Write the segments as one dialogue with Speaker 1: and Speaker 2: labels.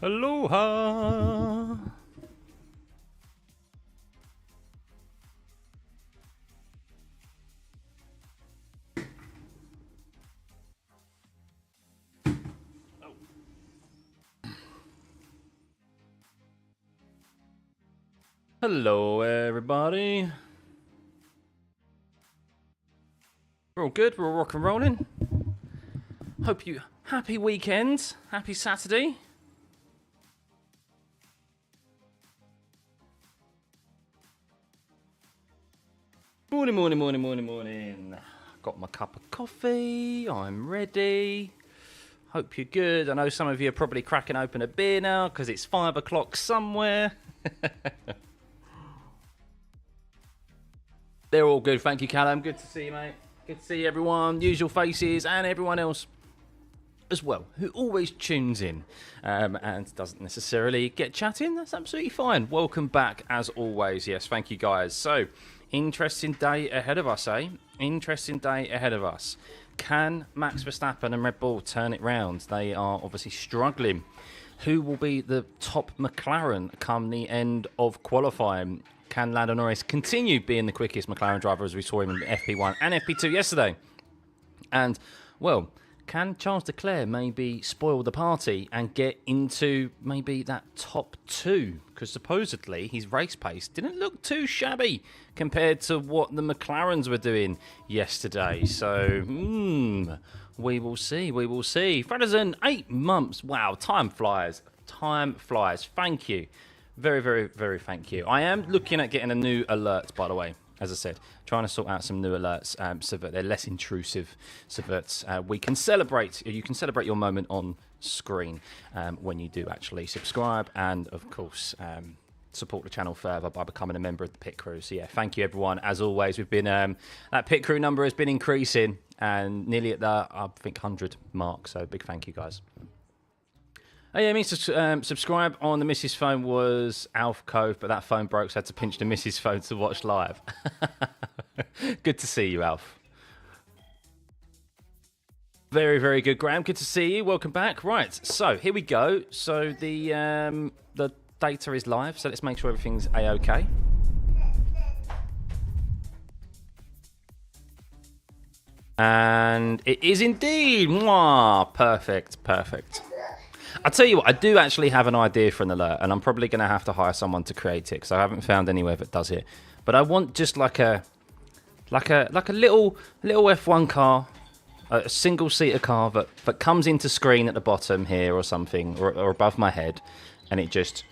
Speaker 1: Aloha! Hello, everybody. We're all good. We're all rock and rolling. Hope you happy weekend. Happy Saturday. Morning, morning, morning, morning, morning. Got my cup of coffee. I'm ready. Hope you're good. I know some of you are probably cracking open a beer now because it's 5 o'clock somewhere. They're all good. Thank you, Callum. Good to see you, mate. Good to see everyone, usual faces, and everyone else as well, who always tunes in and doesn't necessarily get chatting. That's absolutely fine. Welcome back, as always. Yes, thank you, guys. So, interesting day ahead of us, eh? Interesting day ahead of us. Can Max Verstappen and Red Bull turn it round? They are obviously struggling. Who will be the top McLaren come the end of qualifying? Can Lando Norris continue being the quickest McLaren driver as we saw him in FP1 and FP2 yesterday? And, well, can Charles Leclerc maybe spoil the party and get into maybe that top two? Because supposedly his race pace didn't look too shabby compared to what the McLarens were doing yesterday. So, we will see, we will see. Fredderson, 8 months. Wow, time flies. Time flies. Thank you. Very, very, very thank you. I am looking at getting a new alert, by the way. As I said, trying to sort out some new alerts so that they're less intrusive, so that we can celebrate. You can celebrate your moment on screen when you do actually subscribe, and of course support the channel further by becoming a member of the pit crew. So yeah, thank you everyone. As always, we've been that pit crew number has been increasing and nearly at the I think 100 mark. So big thank you, guys. Oh yeah, me subscribe on the missus phone was Alf Cove, but that phone broke, so I had to pinch the missus phone to watch live. Good to see you, Alf. Very, very good, Graham. Good to see you. Welcome back. Right, so here we go. So the data is live, so let's make sure everything's A-OK. And it is indeed. Mwah, perfect, perfect. I'll tell you what, I do actually have an idea for an alert, and I'm probably going to have to hire someone to create it because I haven't found anywhere that does it. But I want just like a little F1 car, a single-seater car that comes into screen at the bottom here or something, or above my head, and it just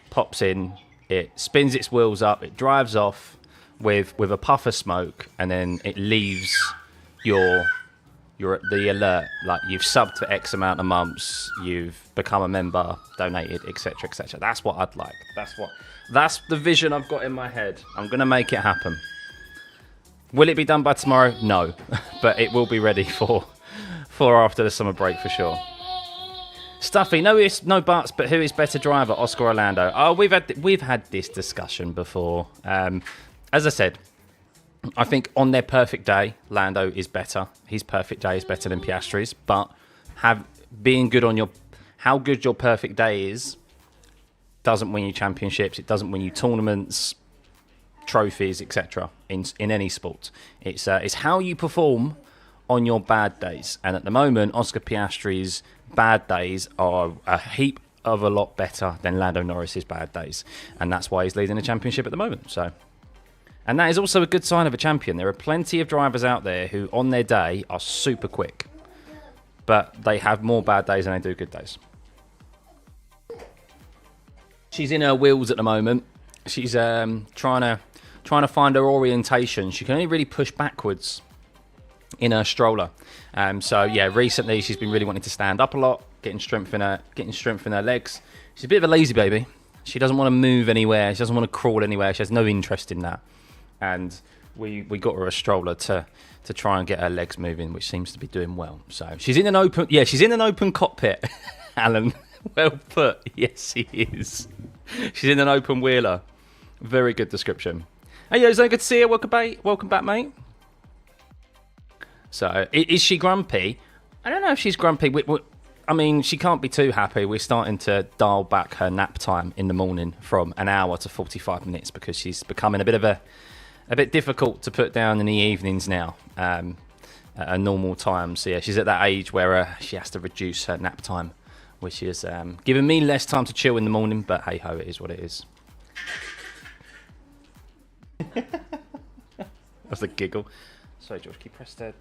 Speaker 1: pops in, it spins its wheels up, it drives off with a puff of smoke, and then it leaves the alert, like you've subbed for X amount of months, you've become a member, donated, etc, etc. That's what I'd like. That's the vision I've got in my head. I'm gonna make it happen. Will it be done by tomorrow? No, but it will be ready for after the summer break for sure. Stuffy, no buts, but who is better driver, Oscar or Lando? Oh, we've had this discussion before. As I said, I think on their perfect day, Lando is better. His perfect day is better than Piastri's, but being good on how good your perfect day is doesn't win you championships. It doesn't win you tournaments, trophies, etc. In any sport. It's how you perform on your bad days. And at the moment, Oscar Piastri's bad days are a lot better than Lando Norris's bad days, and that's why he's leading the championship at the moment. So. And that is also a good sign of a champion. There are plenty of drivers out there who, on their day, are super quick. But they have more bad days than they do good days. She's in her wheels at the moment. She's trying to find her orientation. She can only really push backwards in her stroller. So, yeah, recently she's been really wanting to stand up a lot, getting strength in her legs. She's a bit of a lazy baby. She doesn't want to move anywhere. She doesn't want to crawl anywhere. She has no interest in that. And we got her a stroller to try and get her legs moving, which seems to be doing well. So she's in an open cockpit. Alan, well put. Yes, she is. She's in an open wheeler. Very good description. Hey, Jose, good to see you. Welcome back, mate. So is she grumpy? I don't know if she's grumpy. I mean, she can't be too happy. We're starting to dial back her nap time in the morning from an hour to 45 minutes because she's becoming a bit difficult to put down in the evenings now at a normal time. So yeah, she's at that age where she has to reduce her nap time, which is giving me less time to chill in the morning. But hey ho, it is what it is. That's a giggle. Sorry, George, can you press the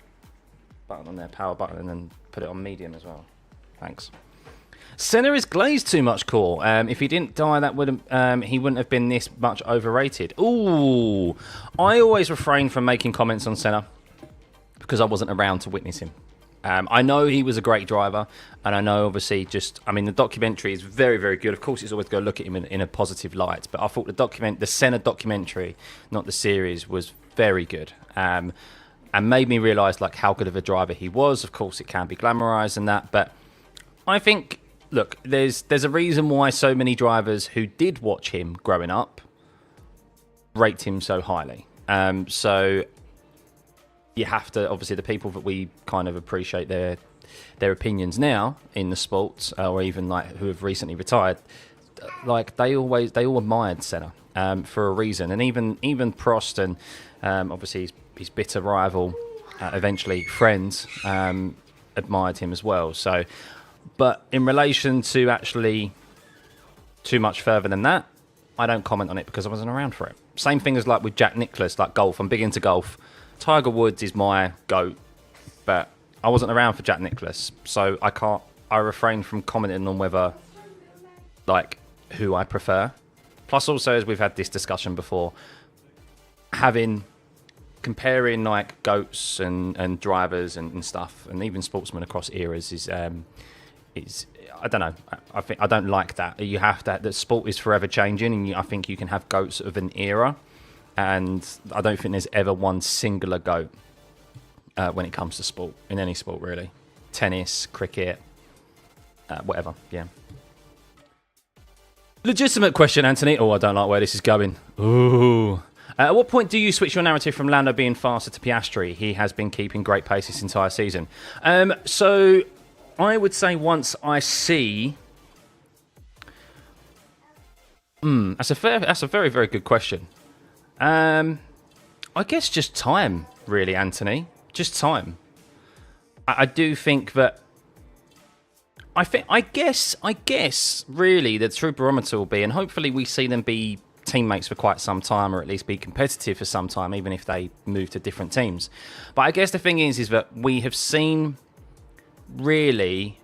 Speaker 1: button on there, power button, and then put it on medium as well? Thanks. Senna is glazed too much, Core. If he didn't die, that would he wouldn't have been this much overrated. Ooh, I always refrain from making comments on Senna because I wasn't around to witness him. I know he was a great driver, and I know obviously the documentary is very, very good. Of course, it's always going to look at him in a positive light, but I thought the Senna documentary, not the series, was very good. And made me realise like how good of a driver he was. Of course, it can be glamorised and that, but I think, look, there's a reason why so many drivers who did watch him growing up rate him so highly. So you have to, obviously, the people that we kind of appreciate their opinions now in the sports, or even like who have recently retired, like they all admired Senna for a reason, and even Prost and obviously his bitter rival, eventually friends, admired him as well. So. But in relation to actually too much further than that, I don't comment on it because I wasn't around for it. Same thing as like with Jack Nicklaus, like golf. I'm big into golf. Tiger Woods is my GOAT, but I wasn't around for Jack Nicklaus, so I refrain from commenting on whether, like, who I prefer. Plus also, as we've had this discussion before, comparing like GOATs and drivers and stuff, and even sportsmen across eras is I don't know. I don't like that. You have to. The sport is forever changing, and I think you can have GOATs of an era, and I don't think there's ever one singular GOAT when it comes to sport, in any sport really. Tennis, cricket, whatever. Yeah. Legitimate question, Anthony. Oh, I don't like where this is going. Ooh. At what point do you switch your narrative from Lando being faster to Piastri? He has been keeping great pace this entire season. So I would say once I see... that's a very, very good question. I guess just time, really, Anthony. Just time. I do think that... I guess, really, the true barometer will be, and hopefully we see them be teammates for quite some time, or at least be competitive for some time, even if they move to different teams. But I guess the thing is that we have seen... Really,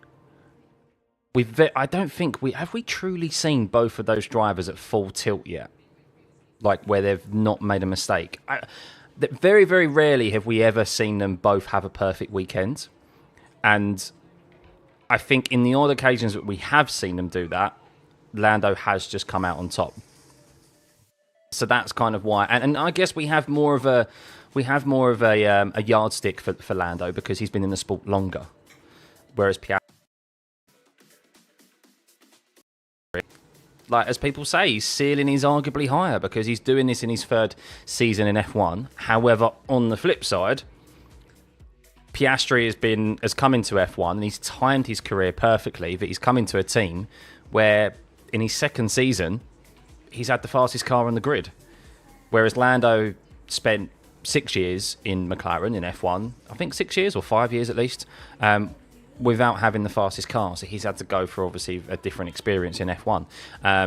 Speaker 1: I don't think have we truly seen both of those drivers at full tilt yet, like where they've not made a mistake. Very, very rarely have we ever seen them both have a perfect weekend, and I think in the odd occasions that we have seen them do that, Lando has just come out on top. So that's kind of why, and I guess we have more of a yardstick for Lando because he's been in the sport longer. Whereas Piastri, like as people say, his ceiling is arguably higher because he's doing this in his third season in F1. However, on the flip side, Piastri has come into F1 and he's timed his career perfectly. That he's come into a team where in his second season he's had the fastest car on the grid, whereas Lando spent 6 years in McLaren in F1. I think 6 years or 5 years at least. Without having the fastest car. So he's had to go for, obviously, a different experience in F1.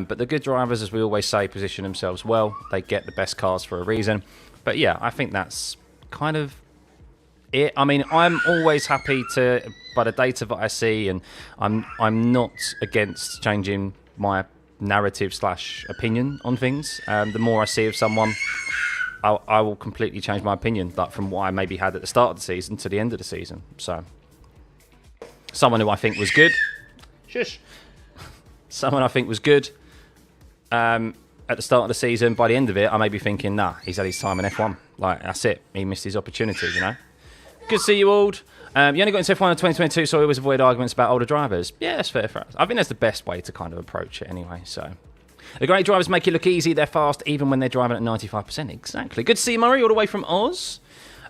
Speaker 1: But the good drivers, as we always say, position themselves well. They get the best cars for a reason. But yeah, I think that's kind of it. I mean, I'm always happy by the data that I see, and I'm not against changing my narrative / opinion on things. The more I see of someone, I will completely change my opinion, like from what I maybe had at the start of the season to the end of the season. So... someone who I think was good. Shush. Someone I think was good at the start of the season. By the end of it, I may be thinking, nah, he's had his time in F1. Like, that's it. He missed his opportunity, you know. Good to see you, Ald. You only got into F1 in 2022, so I always avoid arguments about older drivers. Yeah, that's fair for us. I think that's the best way to kind of approach it anyway, so... The great drivers make it look easy. They're fast, even when they're driving at 95%. Exactly. Good to see you, Murray, all the way from Oz.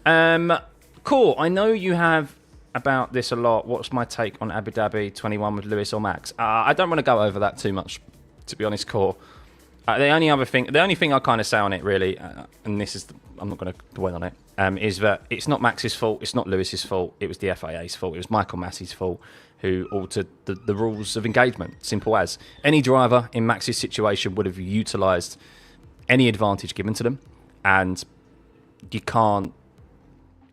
Speaker 1: Cool. I know you have... about this a lot. What's my take on Abu Dhabi 21 with Lewis or Max? I don't want to go over that too much, to be honest, Core. The only thing I kind of say on it, really, and this is, I'm not going to dwell on it, is that it's not Max's fault, it's not Lewis's fault, it was the FIA's fault, it was Michael Massey's fault, who altered the rules of engagement. Simple as. Any driver in Max's situation would have utilised any advantage given to them, and you can't.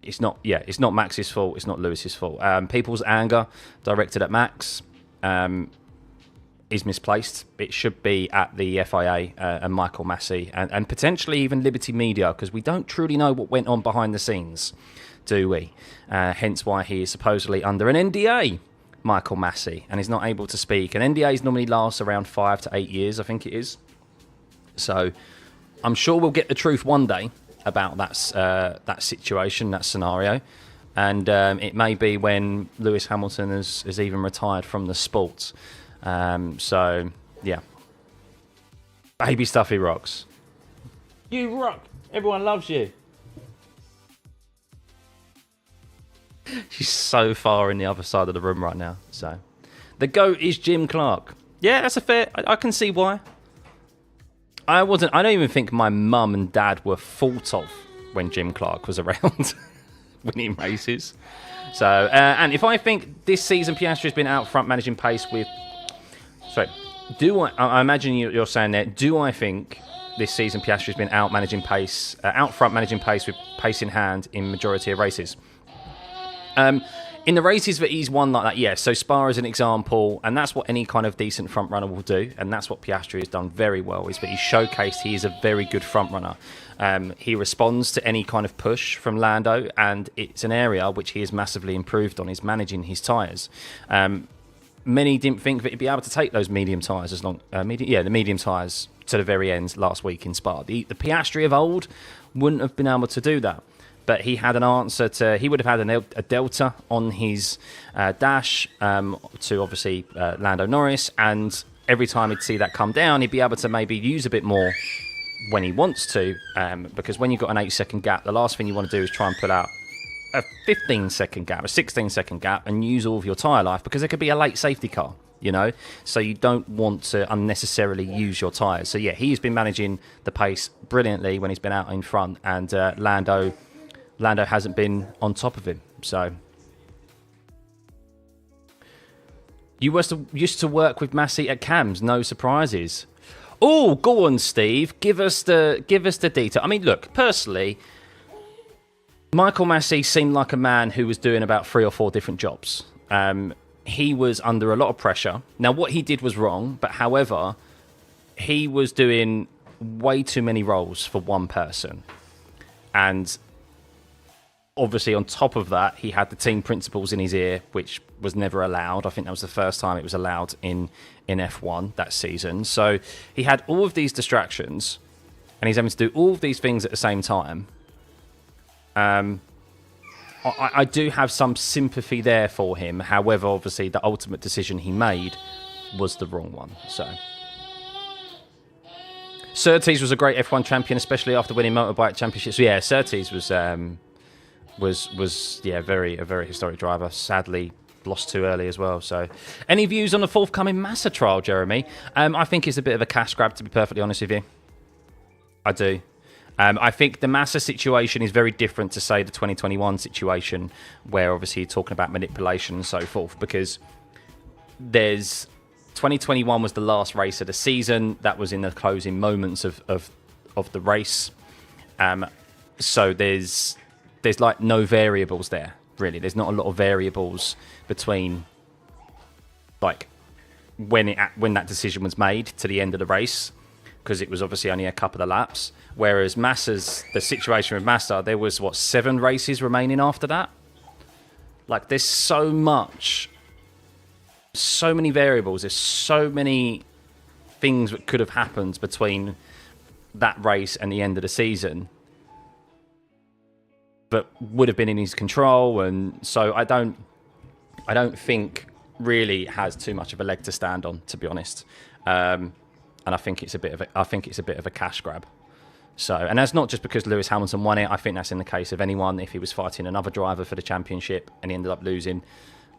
Speaker 1: It's not Max's fault, it's not Lewis's fault. People's anger directed at Max is misplaced. It should be at the FIA and Michael Massey and potentially even Liberty Media, because we don't truly know what went on behind the scenes, do we? Hence why he is supposedly under an NDA, Michael Massey, and is not able to speak. And NDAs normally last around 5 to 8 years, I think it is. So I'm sure we'll get the truth one day about that situation, that scenario. And it may be when Lewis Hamilton has even retired from the sport. So, yeah. Baby Stuffeyy rocks. You rock. Everyone loves you. She's so far in the other side of the room right now. So, the GOAT is Jim Clark. Yeah, that's a fair. I can see why. I don't even think my mum and dad were thought of when Jim Clark was around winning races. So, and if I think this season Piastri has been out front managing pace with. Sorry, I imagine you're saying that. Do I think this season Piastri has been out front managing pace with pace in hand in majority of races? In the races that he's won like that, yes. So Spa is an example, and that's what any kind of decent front runner will do, and that's what Piastri has done very well, is that he's showcased he is a very good front runner. He responds to any kind of push from Lando, and it's an area which he has massively improved on, is managing his tyres. Many didn't think that he'd be able to take those medium tyres the medium tyres to the very end last week in Spa. The Piastri of old wouldn't have been able to do that. But he had an answer to. He would have had a delta on his dash to obviously Lando Norris, and every time he'd see that come down, he'd be able to maybe use a bit more when he wants to, because when you've got an 8-second gap, the last thing you want to do is try and pull out a 15-second gap, a 16-second gap, and use all of your tyre life, because there could be a late safety car, you know? So you don't want to unnecessarily use your tyres. So yeah, he's been managing the pace brilliantly when he's been out in front, and Lando hasn't been on top of him. So you used to work with Massey at Cams, no surprises. Oh, go on, Steve. Give us the detail. I mean, look, personally, Michael Massey seemed like a man who was doing about 3 or 4 different jobs. He was under a lot of pressure. Now, what he did was wrong, but however, he was doing way too many roles for one person. And obviously, on top of that, he had the team principals in his ear, which was never allowed. I think that was the first time it was allowed in F1 that season. So he had all of these distractions, and he's having to do all of these things at the same time. I do have some sympathy there for him. However, obviously, the ultimate decision he made was the wrong one. So Surtees was a great F1 champion, especially after winning motorbike championships. So, yeah, Surtees was a very historic driver. Sadly, lost too early as well. So, any views on the forthcoming Massa trial, Jeremy? I think it's a bit of a cash grab, to be perfectly honest with you. I do. I think the Massa situation is very different to, say, the 2021 situation, where obviously you're talking about manipulation and so forth, because 2021 was the last race of the season. That was in the closing moments of the race. So there's like no variables there, really. There's not a lot of variables between like when that decision was made to the end of the race, because it was obviously only a couple of laps. Whereas the situation with Massa, there was 7 races remaining after that. Like, there's so many variables. There's so many things that could have happened between that race and the end of the season, but would have been in his control. And so I don't think really it has too much of a leg to stand on, to be honest. And I think it's a bit of a cash grab. So, and that's not just because Lewis Hamilton won it. I think that's in the case of anyone. If he was fighting another driver for the championship and he ended up losing,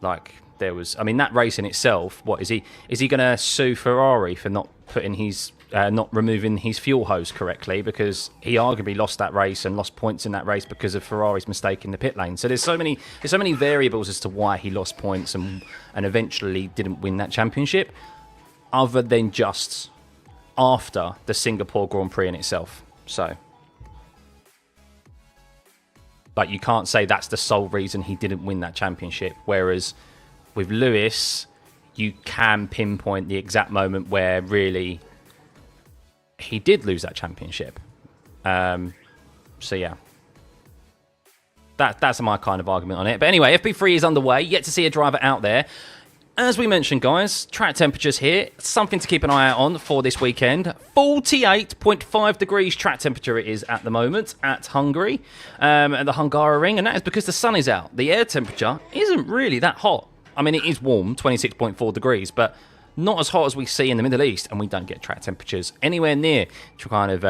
Speaker 1: like there was, I mean, that race in itself. What is he? Is he going to sue Ferrari for not putting his, not removing his fuel hose correctly? Because he arguably lost that race and lost points in that race because of Ferrari's mistake in the pit lane. So there's so many variables as to why he lost points and eventually didn't win that championship, other than just after the Singapore Grand Prix in itself. So, but you can't say that's the sole reason he didn't win that championship. Whereas with Lewis, you can pinpoint the exact moment where really he did lose that championship. So yeah, that's my kind of argument on it. But anyway, FP3 is underway. Yet to see a driver out there. As we mentioned, guys, track temperatures here. Something to keep an eye out on for this weekend. 48.5 degrees track temperature it is at the moment at Hungary, at the Hungaroring, and that is because the sun is out. The air temperature isn't really that hot. I mean, it is warm, 26.4 degrees, but not as hot as we see in the Middle East, and we don't get track temperatures anywhere near to kind of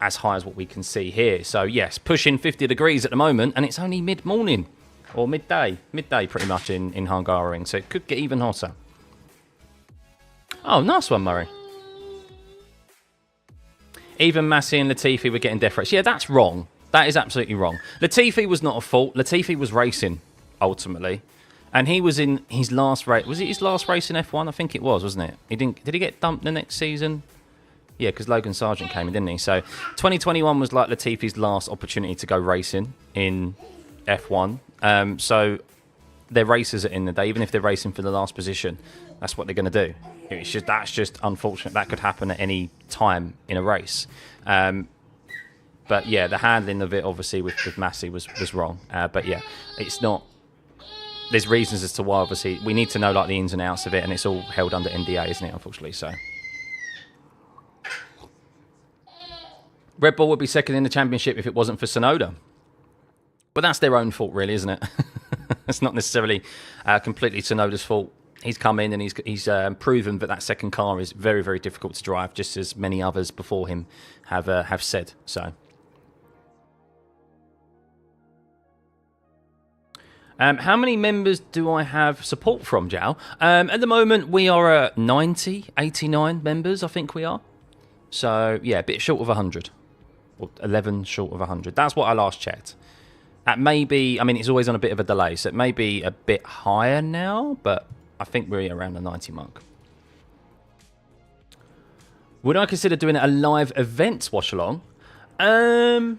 Speaker 1: as high as what we can see here. So, yes, pushing 50 degrees at the moment, and it's only mid-morning. Or midday pretty much in Hungaroring, so it could get even hotter. Oh, nice one, Murray. Even Massey and Latifi were getting death race. Yeah, that's wrong. That is absolutely wrong. Latifi was not a fault. Latifi was racing, ultimately. And he was in his last race. Was it his last race in F1? I think it was, wasn't it? Did he get dumped the next season? Yeah, because Logan Sargent came in, didn't he? So 2021 was like Latifi's last opportunity to go racing in F1. So their races are in the day, even if they're racing for the last position. That's what they're going to do. That's just unfortunate. That could happen at any time in a race. But yeah, the handling of it, obviously, with Massey was wrong. But yeah, it's not. There's reasons as to why. Obviously, we need to know like the ins and outs of it, and it's all held under NDA, isn't it? Unfortunately, so. Red Bull would be second in the championship if it wasn't for Tsunoda. But that's their own fault, really, isn't it? It's not necessarily completely Tsunoda's fault. He's come in and he's proven that second car is very, very difficult to drive, just as many others before him have said. So, how many members do I have support from, Jao? At the moment, we are at 90, 89 members, I think we are. So, yeah, a bit short of 100. Or 11 short of 100. That's what I last checked. At maybe, I mean, it's always on a bit of a delay, so it may be a bit higher now, but I think we're around the 90 mark. Would I consider doing a live event watch-along? Oh,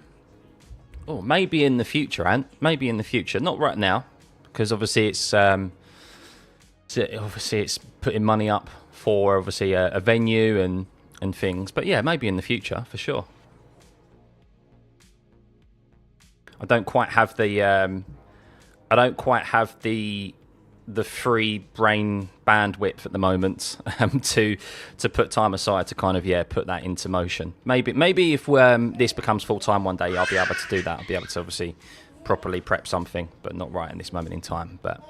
Speaker 1: maybe in the future, Ant. Maybe in the future. Not right now, because obviously it's putting money up for obviously a venue and things. But yeah, maybe in the future for sure. I don't quite have the the free brain bandwidth at the moment to put time aside to kind of put that into motion. Maybe if this becomes full time one day, I'll be able to do that. I'll be able to obviously properly prep something, but not right in this moment in time. But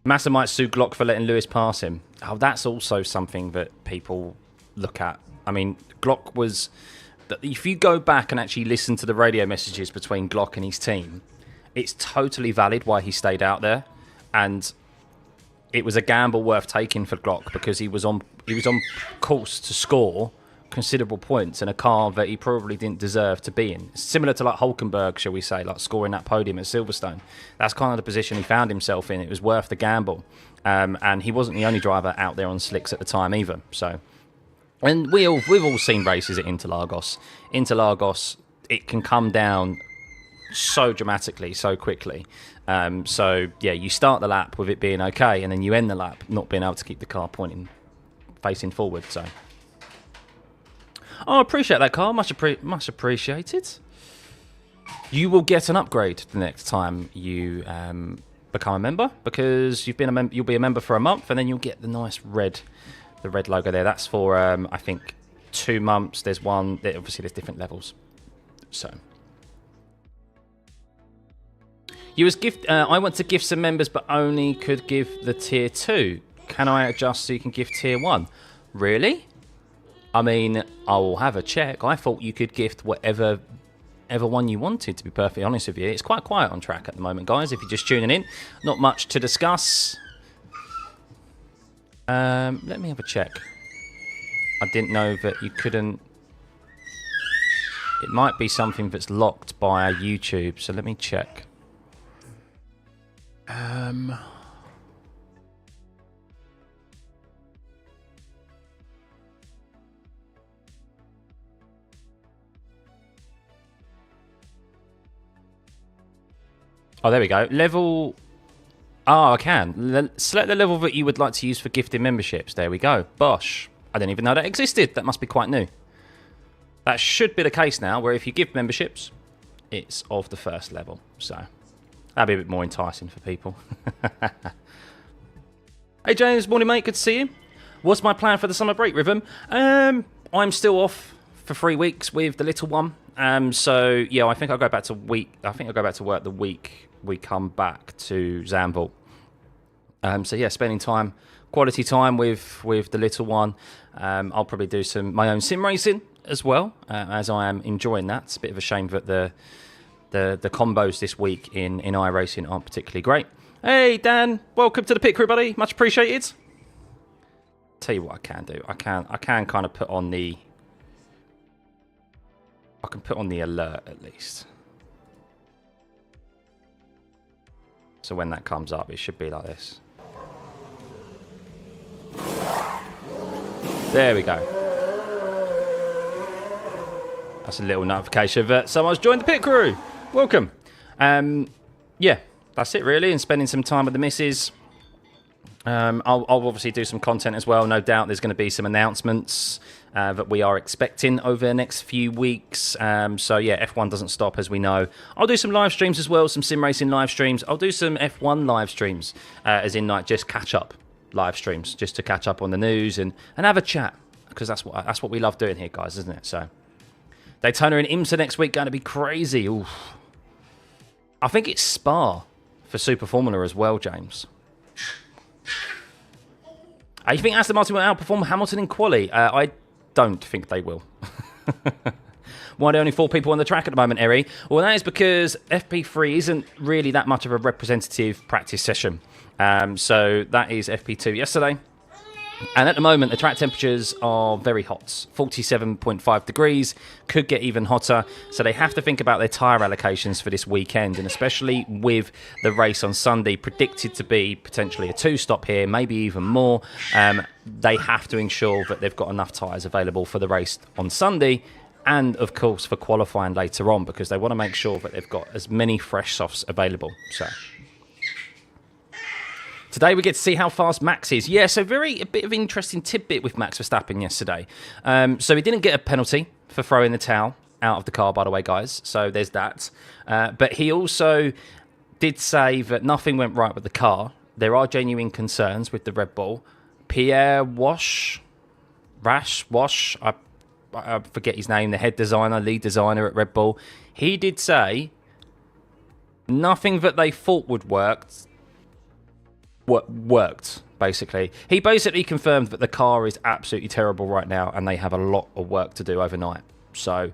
Speaker 1: Massa might sue Glock for letting Lewis pass him. Oh, that's also something that people look at. I mean, Glock was. If you go back and actually listen to the radio messages between Glock and his team, it's totally valid why he stayed out there, and it was a gamble worth taking for Glock because he was on course to score considerable points in a car that he probably didn't deserve to be in. It's similar to like Hulkenberg, shall we say, like scoring that podium at Silverstone. That's kind of the position he found himself in. It was worth the gamble, and he wasn't the only driver out there on slicks at the time either. So. And we've all seen races at Interlagos. Interlagos, it can come down so dramatically, so quickly. So, yeah, you start the lap with it being okay, and then you end the lap not being able to keep the car facing forward. So, I appreciate that, Carl. Much appreciated. You will get an upgrade the next time you become a member, because you'll be a member for a month, and then you'll get the nice red logo there. That's for I think 2 months. There's one. Obviously, there's different levels. So, you as gift. I want to gift some members, but only could give the tier 2. Can I adjust so you can give tier 1? Really? I mean, I will have a check. I thought you could gift whatever one you wanted, to be perfectly honest with you. It's quite quiet on track at the moment, guys, if you're just tuning in. Not much to discuss. Let me have a check. I didn't know that you couldn't... It might be something that's locked by YouTube, so let me check. Oh, there we go. Level... Oh, I can. Select the level that you would like to use for gifting memberships. There we go. Bosh. I didn't even know that existed. That must be quite new. That should be the case now, where if you give memberships, it's of the first level. So, that'd be a bit more enticing for people. Hey, James. Morning, mate. Good to see you. What's my plan for the summer break, Rhythm? I'm still off for 3 weeks with the little one. So, yeah, I think I'll go back to work the week we come back to Zandvoort. So yeah, spending quality time with the little one. I'll probably do my own sim racing as well, as I am enjoying that. It's a bit of a shame that the combos this week in iRacing aren't particularly great. Hey Dan, welcome to the pit crew, buddy. Much appreciated. Tell you what I can do. I can kind of put on the alert at least. So when that comes up, it should be like this. There we go. That's a little notification that someone's joined the pit crew. Welcome. Yeah, that's it really. And spending some time with the missus. I'll obviously do some content as well. No doubt there's going to be some announcements that we are expecting over the next few weeks. So yeah, F1 doesn't stop, as we know. I'll do some live streams as well, some sim racing live streams. I'll do some F1 live streams, as in like just catch up live streams, just to catch up on the news and have a chat, because that's what we love doing here, guys, isn't it? So Daytona and IMSA next week, going to be crazy. Oof. I think it's Spa for Super Formula as well, James. You think Aston Martin will outperform Hamilton in quali? I don't think they will. Why are there only 4 people on the track at the moment, Eri? Well, that is because FP3 isn't really that much of a representative practice session. So that is FP2 yesterday. And at the moment, the track temperatures are very hot. 47.5 degrees, could get even hotter. So they have to think about their tyre allocations for this weekend. And especially with the race on Sunday, predicted to be potentially a 2-stop here, maybe even more. They have to ensure that they've got enough tyres available for the race on Sunday. And, of course, for qualifying later on, because they want to make sure that they've got as many fresh softs available. So today we get to see how fast Max is. Yeah, so a bit of interesting tidbit with Max Verstappen yesterday. So he didn't get a penalty for throwing the towel out of the car, by the way, guys. So there's that. But he also did say that nothing went right with the car. There are genuine concerns with the Red Bull. Pierre Wash, I forget his name, the lead designer at Red Bull. He did say nothing that they thought would worked, basically. He basically confirmed that the car is absolutely terrible right now and they have a lot of work to do overnight. So,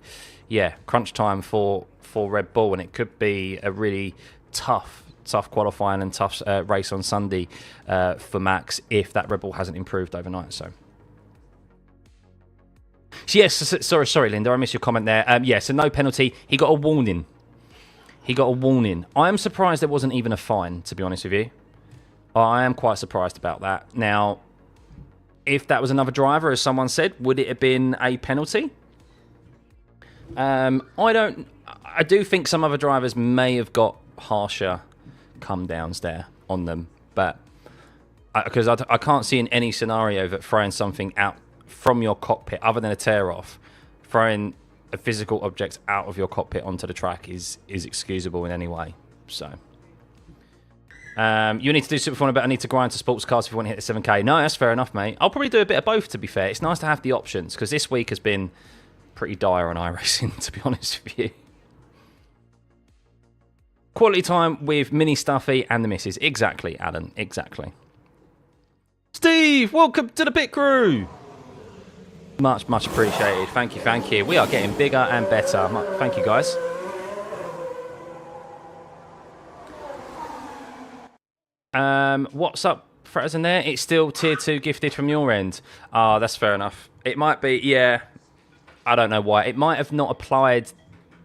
Speaker 1: yeah, crunch time for Red Bull, and it could be a really tough qualifying and tough race on Sunday for Max if that Red Bull hasn't improved overnight. So, yes, sorry, Linda, I missed your comment there. Yeah, so no penalty. He got a warning. I am surprised there wasn't even a fine, to be honest with you. I am quite surprised about that. Now, if that was another driver, as someone said, would it have been a penalty? I do think some other drivers may have got harsher come downs there on them, but because I can't see in any scenario that throwing something out from your cockpit, other than a tear off, throwing a physical object out of your cockpit onto the track is excusable in any way. So you need to do Super Formula, but I need to grind to sports cars if you want to hit the 7K. No, that's fair enough, mate. I'll probably do a bit of both, to be fair. It's nice to have the options, because this week has been pretty dire on iRacing, to be honest with you. Quality time with Mini Stuffey and the missus. Exactly, Alan. Exactly. Steve, welcome to the pit crew. Much, much appreciated. Thank you, thank you. We are getting bigger and better. Thank you, guys. What's up, Fretters in there? It's still tier 2 gifted from your end. Ah, that's fair enough. It might be, yeah. I don't know why. It might have not applied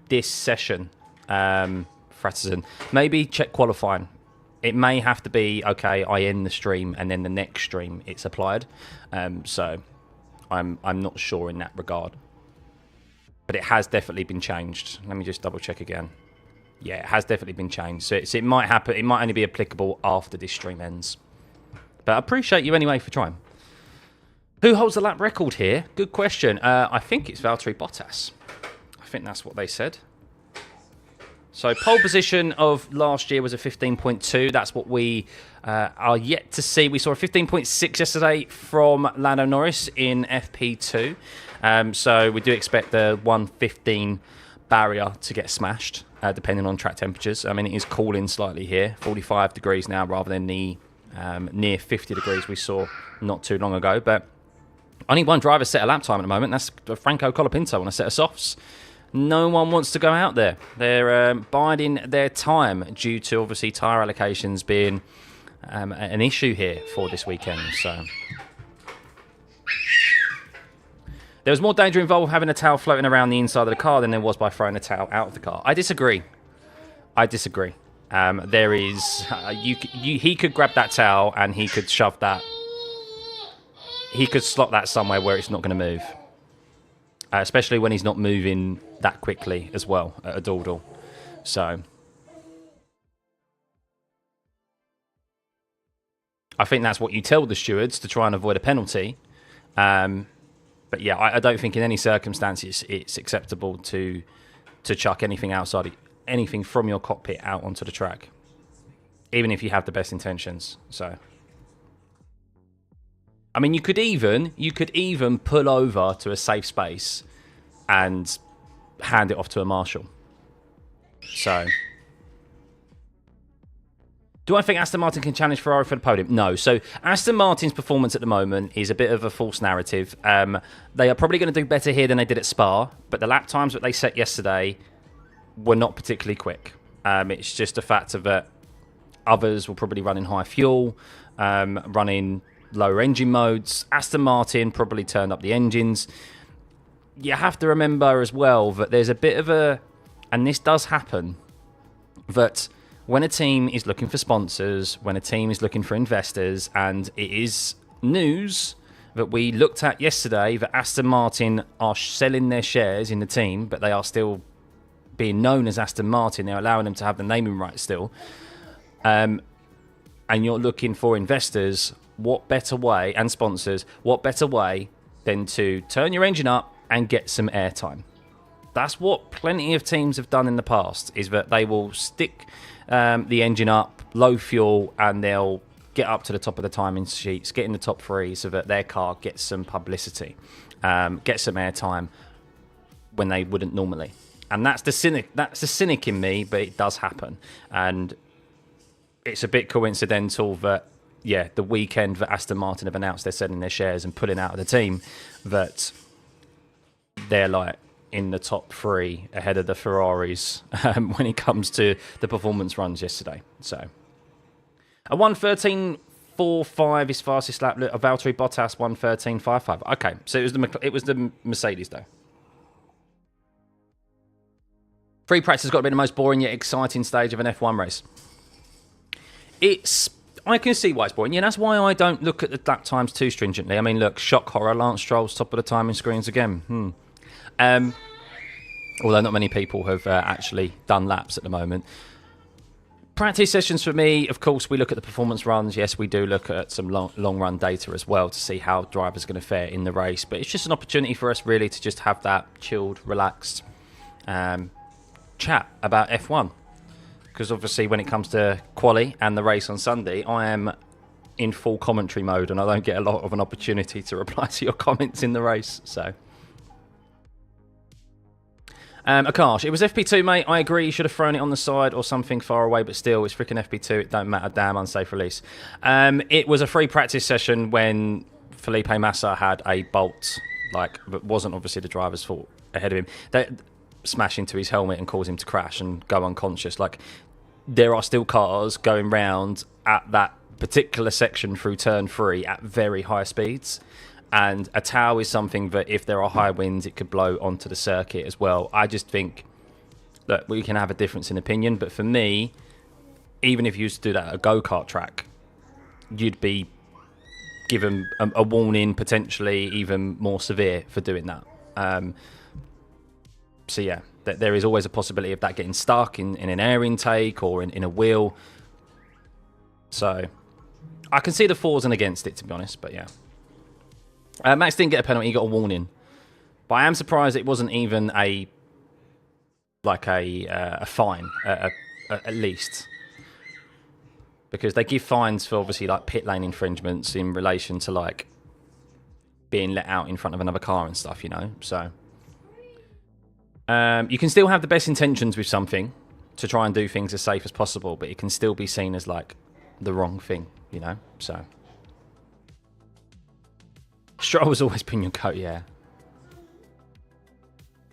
Speaker 1: this session, Fretters. Maybe check qualifying. It may have to be, okay, I end the stream and then the next stream it's applied. So I'm not sure in that regard. But it has definitely been changed. Let me just double check again. Yeah, it has definitely been changed. So it might happen. It might only be applicable after this stream ends. But I appreciate you anyway for trying. Who holds the lap record here? Good question. I think it's Valtteri Bottas. I think that's what they said. So pole position of last year was a 15.2. That's what we are yet to see. We saw a 15.6 yesterday from Lando Norris in FP2. So we do expect the 115 barrier to get smashed, depending on track temperatures. I mean, it is cooling slightly here, 45 degrees now rather than the near 50 degrees we saw not too long ago. But only one driver set a lap time at the moment. That's Franco Colapinto on a set of softs. No one wants to go out there. They're biding their time due to obviously tyre allocations being an issue here for this weekend. So there was more danger involved having a towel floating around the inside of the car than there was by throwing a towel out of the car. I disagree. I disagree. There is he could grab that towel and he could shove that. He could slot that somewhere where it's not going to move. Especially when he's not moving that quickly as well at a dawdle. So I think that's what you tell the stewards to try and avoid a penalty. But yeah, I don't think in any circumstances it's acceptable to chuck anything outside, anything from your cockpit out onto the track, even if you have the best intentions. So I mean, you could even pull over to a safe space and hand it off to a marshal. So, do I think Aston Martin can challenge Ferrari for the podium? No. So, Aston Martin's performance at the moment is a bit of a false narrative. They are probably going to do better here than they did at Spa, but the lap times that they set yesterday were not particularly quick. It's just a fact of that others will probably run in high fuel, running lower engine modes. Aston Martin probably turned up the engines. You have to remember as well that there's a bit of a, and this does happen, that when a team is looking for sponsors, when a team is looking for investors, and it is news that we looked at yesterday that Aston Martin are selling their shares in the team, but they are still being known as Aston Martin. They're allowing them to have the naming rights still. And you're looking for investors. What better way, and sponsors, what better way than to turn your engine up and get some airtime? That's what plenty of teams have done in the past, is that they will stick the engine up, low fuel, and they'll get up to the top of the timing sheets, get in the top 3 so that their car gets some publicity, get some airtime when they wouldn't normally. And that's the cynic in me, but it does happen. And it's a bit coincidental that, yeah, the weekend that Aston Martin have announced they're selling their shares and pulling out of the team, that they're like in the top 3 ahead of the Ferraris when it comes to the performance runs yesterday. So a 1:13.45 is fastest lap. A Valtteri Bottas 1:13.55. Okay, so it was the Mercedes though. Free practice has got to be the most boring yet exciting stage of an F1 race. I can see why it's boring. Yeah, that's why I don't look at the lap times too stringently. I mean, look, shock horror, Lance Stroll's top of the timing screens again. Although not many people have actually done laps at the moment. Practice sessions for me, of course, we look at the performance runs. Yes, we do look at some long run data as well to see how drivers are going to fare in the race. But it's just an opportunity for us really to just have that chilled, relaxed chat about F1. Because obviously when it comes to quali and the race on Sunday, I am in full commentary mode and I don't get a lot of an opportunity to reply to your comments in the race. So, Akash, it was FP2, mate. I agree. You should have thrown it on the side or something far away, but still, it's freaking FP2. It don't matter. Damn, unsafe release. It was a free practice session when Felipe Massa had a bolt like, but wasn't obviously the driver's fault ahead of him. They smash into his helmet and cause him to crash and go unconscious. Like, there are still cars going round at that particular section through turn 3 at very high speeds. And a tow is something that if there are high winds, it could blow onto the circuit as well. I just think that we can have a difference in opinion. But for me, even if you used to do that at a go-kart track, you'd be given a warning, potentially even more severe for doing that. So yeah, there is always a possibility of that getting stuck in an air intake or in a wheel. So I can see the fors and against it, to be honest, but yeah. Max didn't get a penalty, he got a warning. But I am surprised it wasn't even a fine, at least. Because they give fines for obviously like pit lane infringements in relation to like being let out in front of another car and stuff, you know. So you can still have the best intentions with something to try and do things as safe as possible, but it can still be seen as like the wrong thing, you know. So Stroll has always been your coat, yeah.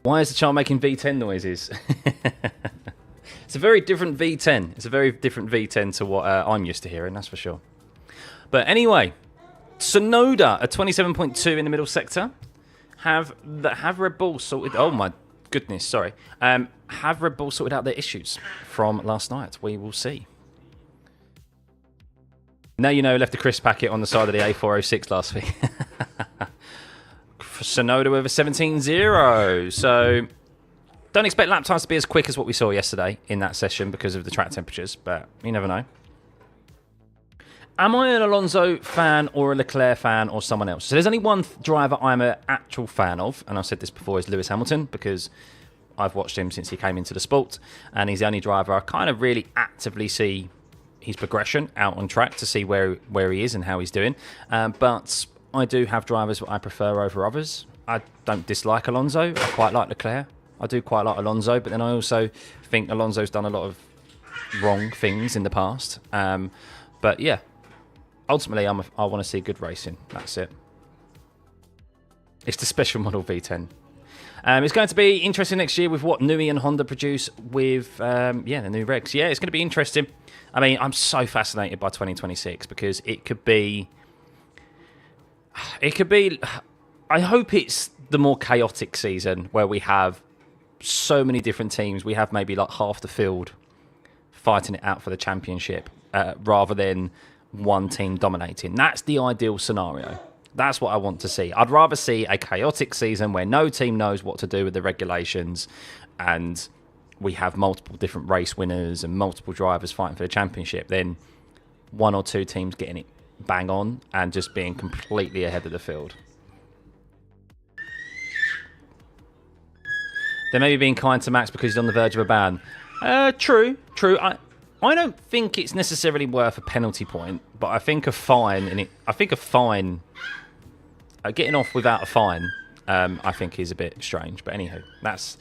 Speaker 1: Why is the child making V10 noises? It's a very different V10. It's a very different V10 to what I'm used to hearing, that's for sure. But anyway, Sonoda, a 27.2 in the middle sector, have Red Bull sorted... Oh my goodness, sorry. Have Red Bull sorted out their issues from last night? We will see. Now you know, left a crisp packet on the side of the A406 last week. Sonoda with a 17.0. So don't expect lap times to be as quick as what we saw yesterday in that session because of the track temperatures, but you never know. Am I an Alonso fan or a Leclerc fan or someone else? So there's only one driver I'm an actual fan of, and I've said this before, is Lewis Hamilton, because I've watched him since he came into the sport, and he's the only driver I kind of really actively see his progression out on track to see where he is and how he's doing. But I do have drivers that I prefer over others. I don't dislike Alonso. I quite like Leclerc. I do quite like Alonso, but then I also think Alonso's done a lot of wrong things in the past. But yeah, ultimately, I want to see good racing. That's it. It's the special model V10. It's going to be interesting next year with what Nui and Honda produce with the new regs. Yeah, it's going to be interesting. I mean, I'm so fascinated by 2026 because it could be. I hope it's the more chaotic season where we have so many different teams. We have maybe like half the field fighting it out for the championship rather than one team dominating. That's the ideal scenario. That's what I want to see. I'd rather see a chaotic season where no team knows what to do with the regulations and we have multiple different race winners and multiple drivers fighting for the championship than one or two teams getting it bang on and just being completely ahead of the field. They may be being kind to Max because he's on the verge of a ban. True. I don't think it's necessarily worth a penalty point, but I think a fine getting off without a fine, I think is a bit strange. But anywho, that's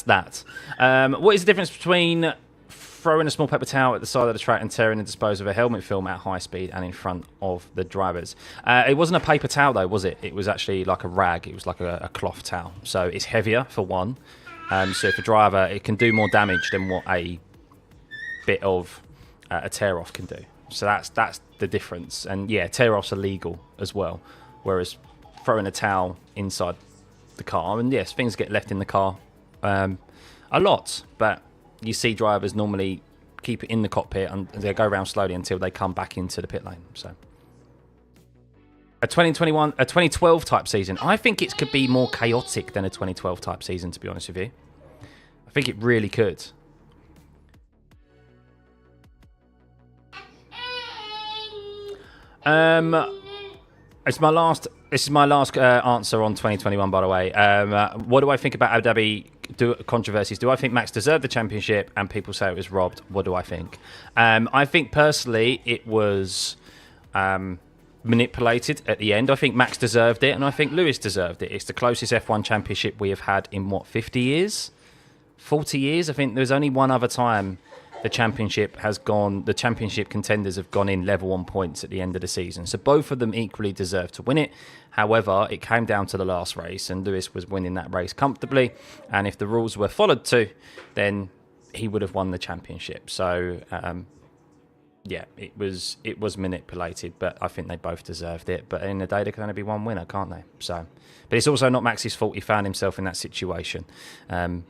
Speaker 1: that. What is the difference between throwing a small paper towel at the side of the track and tearing and dispose of a helmet film at high speed and in front of the drivers? It wasn't a paper towel though, was it? It was actually like a rag. It was like a cloth towel. So it's heavier for one. So if a driver, it can do more damage than what a bit of a tear-off can do. So that's the difference. And yeah, tear-offs are legal as well. Whereas throwing a towel inside the car, and yes, things get left in the car a lot, but you see drivers normally keep it in the cockpit and they go around slowly until they come back into the pit lane. So a 2012 type season, I think it could be more chaotic than a 2012 type season, to be honest with you. I think it really could. This is my last answer on 2021, by the way. What do I think about Abu Dhabi controversies? Do I think Max deserved the championship and people say it was robbed? What do I think? I think personally it was manipulated at the end. I think Max deserved it and I think Lewis deserved it. It's the closest F1 championship we have had in, 50 years? 40 years? I think there's only one other time the championship contenders have gone in level on points at the end of the season. So both of them equally deserve to win it. However, it came down to the last race, and Lewis was winning that race comfortably. And if the rules were followed to, then he would have won the championship. So, yeah, it was manipulated, but I think they both deserved it. But in the day, there can only be one winner, can't they? So, but it's also not Max's fault he found himself in that situation,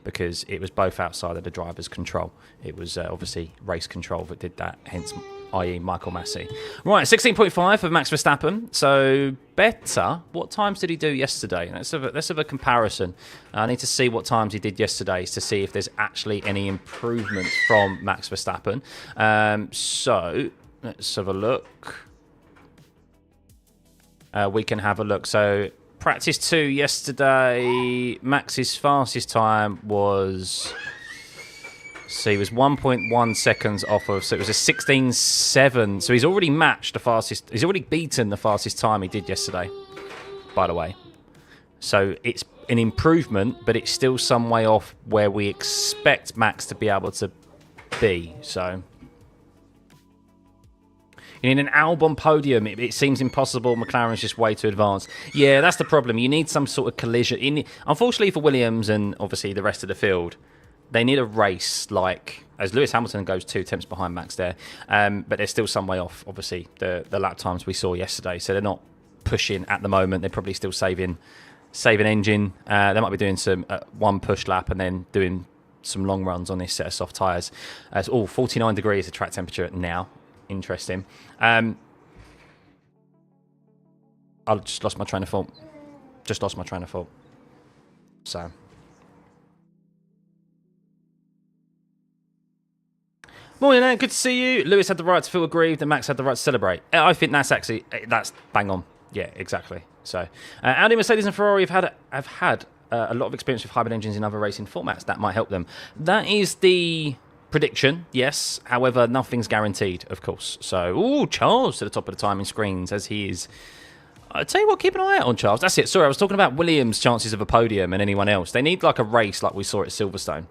Speaker 1: because it was both outside of the driver's control. It was obviously race control that did that, hence, i.e. Michael Massey. Right, 16.5 for Max Verstappen. So better. What times did he do yesterday? Let's have a comparison. I need to see what times he did yesterday to see if there's actually any improvement from Max Verstappen. So let's have a look. We can have a look. So practice 2 yesterday, Max's fastest time was... So he was 1.1 seconds off of, so it was a 16.7. So he's already matched the fastest, he's already beaten the fastest time he did yesterday, by the way. So it's an improvement, but it's still some way off where we expect Max to be able to be. So you need an Albon podium. It seems impossible. McLaren's just way too advanced. Yeah, that's the problem. You need some sort of collision. Unfortunately for Williams and obviously the rest of the field, they need a race like, as Lewis Hamilton goes 2 tenths behind Max there, but they're still some way off, obviously, the lap times we saw yesterday. So they're not pushing at the moment. They're probably still saving engine. They might be doing some one push lap and then doing some long runs on this set of soft tyres. So, 49 degrees the track temperature now. Interesting. I just lost my train of thought. So... Morning, Ant. Good to see you. Lewis had the right to feel aggrieved and Max had the right to celebrate. I think that's bang on. Yeah, exactly. So, Audi, Mercedes and Ferrari have had a lot of experience with hybrid engines in other racing formats. That might help them. That is the prediction, yes. However, nothing's guaranteed, of course. So, Charles to the top of the timing screens as he is... I'll tell you what, keep an eye out on Charles. That's it. Sorry, I was talking about Williams' chances of a podium and anyone else. They need like a race like we saw at Silverstone.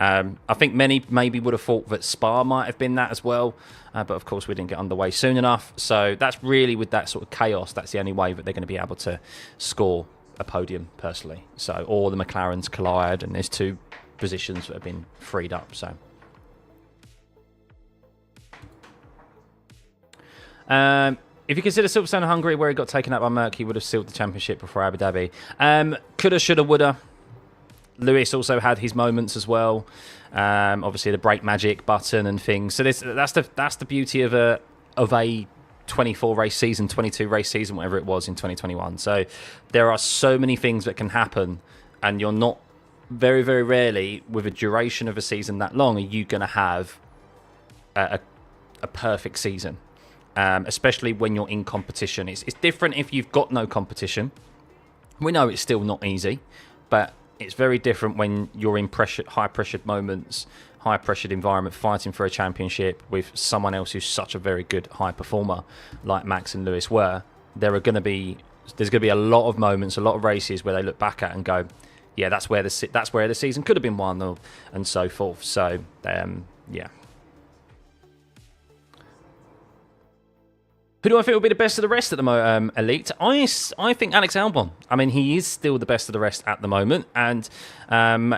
Speaker 1: I think many maybe would have thought that Spa might have been that as well, but of course we didn't get underway soon enough. So that's really, with that sort of chaos, that's the only way that they're going to be able to score a podium, personally. So, or the McLarens collide, and there's 2 positions that have been freed up. So, if you consider Silverstone and Hungary, where he got taken out by Merck, he would have sealed the championship before Abu Dhabi. Coulda, shoulda, woulda. Lewis also had his moments as well. Obviously, the brake magic button and things. So that's the beauty of a 24 race season, 22 race season, whatever it was in 2021. So there are so many things that can happen, and you're not very, very rarely with a duration of a season that long are you going to have a perfect season, especially when you're in competition. It's different if you've got no competition. We know it's still not easy, but it's very different when you're in high-pressured moments, high-pressured environment, fighting for a championship with someone else who's such a very good high performer like Max and Lewis were. There's going to be a lot of moments, a lot of races where they look back at and go, yeah, that's where the season could have been won, and so forth. So, yeah. Who do I think will be the best of the rest at the moment, Elite? I think Alex Albon. I mean, he is still the best of the rest at the moment, and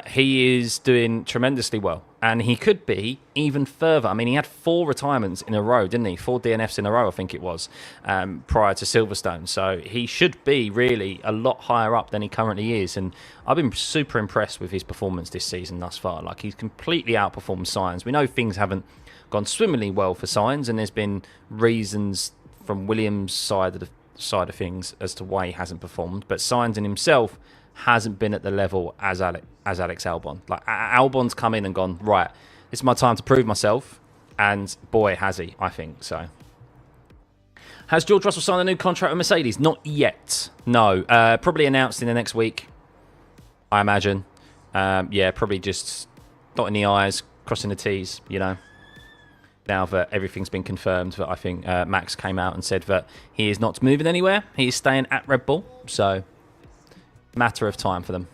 Speaker 1: he is doing tremendously well. And he could be even further. I mean, he had 4 retirements in a row, didn't he? 4 DNFs in a row, I think it was, prior to Silverstone. So he should be really a lot higher up than he currently is. And I've been super impressed with his performance this season thus far. Like, he's completely outperformed Sainz. We know things haven't gone swimmingly well for Sainz, and there's been reasons from Williams' side of things as to why he hasn't performed, but Sainz in himself hasn't been at the level as Alex Albon. Like, Albon's come in and gone, right, it's my time to prove myself, and boy, has he, I think. So, has George Russell signed a new contract with Mercedes? Not yet. No, probably announced in the next week, I imagine. Yeah, probably just dotting the I's, crossing the T's, you know. Now that everything's been confirmed, that I think Max came out and said that he is not moving anywhere. He is staying at Red Bull. So, matter of time for them.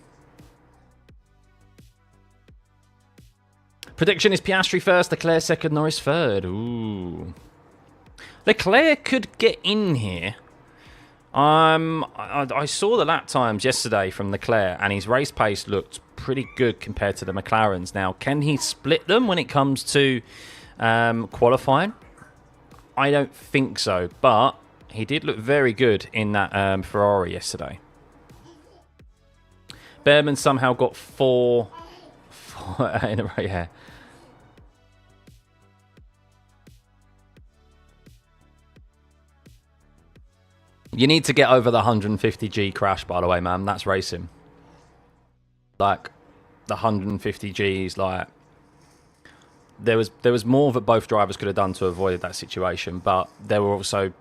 Speaker 1: Prediction is Piastri first, Leclerc second, Norris third. Ooh. Leclerc could get in here. I saw the lap times yesterday from Leclerc, and his race pace looked pretty good compared to the McLarens. Now, can he split them when it comes to qualifying? I don't think so, but he did look very good in that Ferrari yesterday. Behrman somehow got four in a row, yeah. You need to get over the 150G crash, by the way, man. That's racing. Like, the 150Gs, like... There was more that both drivers could have done to avoid that situation, but there were also...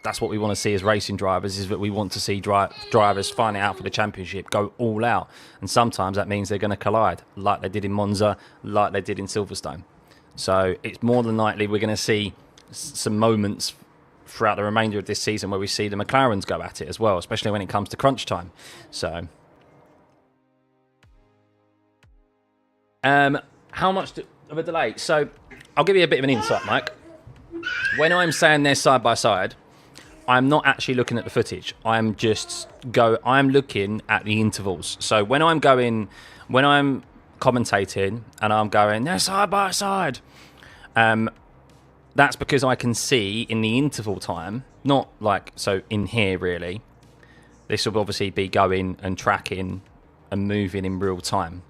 Speaker 1: That's what we want to see as racing drivers, is that we want to see drivers fighting out for the championship, go all out. And sometimes that means they're going to collide, like they did in Monza, like they did in Silverstone. So it's more than likely we're going to see some moments throughout the remainder of this season where we see the McLarens go at it as well, especially when it comes to crunch time. So, how much of a delay? So, I'll give you a bit of an insight, Mike. When I'm saying they're side by side, I'm not actually looking at the footage. I'm looking at the intervals. So when I'm commentating and I'm going, they're side by side, that's because I can see in the interval time, not like, so in here really, this will obviously be going and tracking and moving in real time.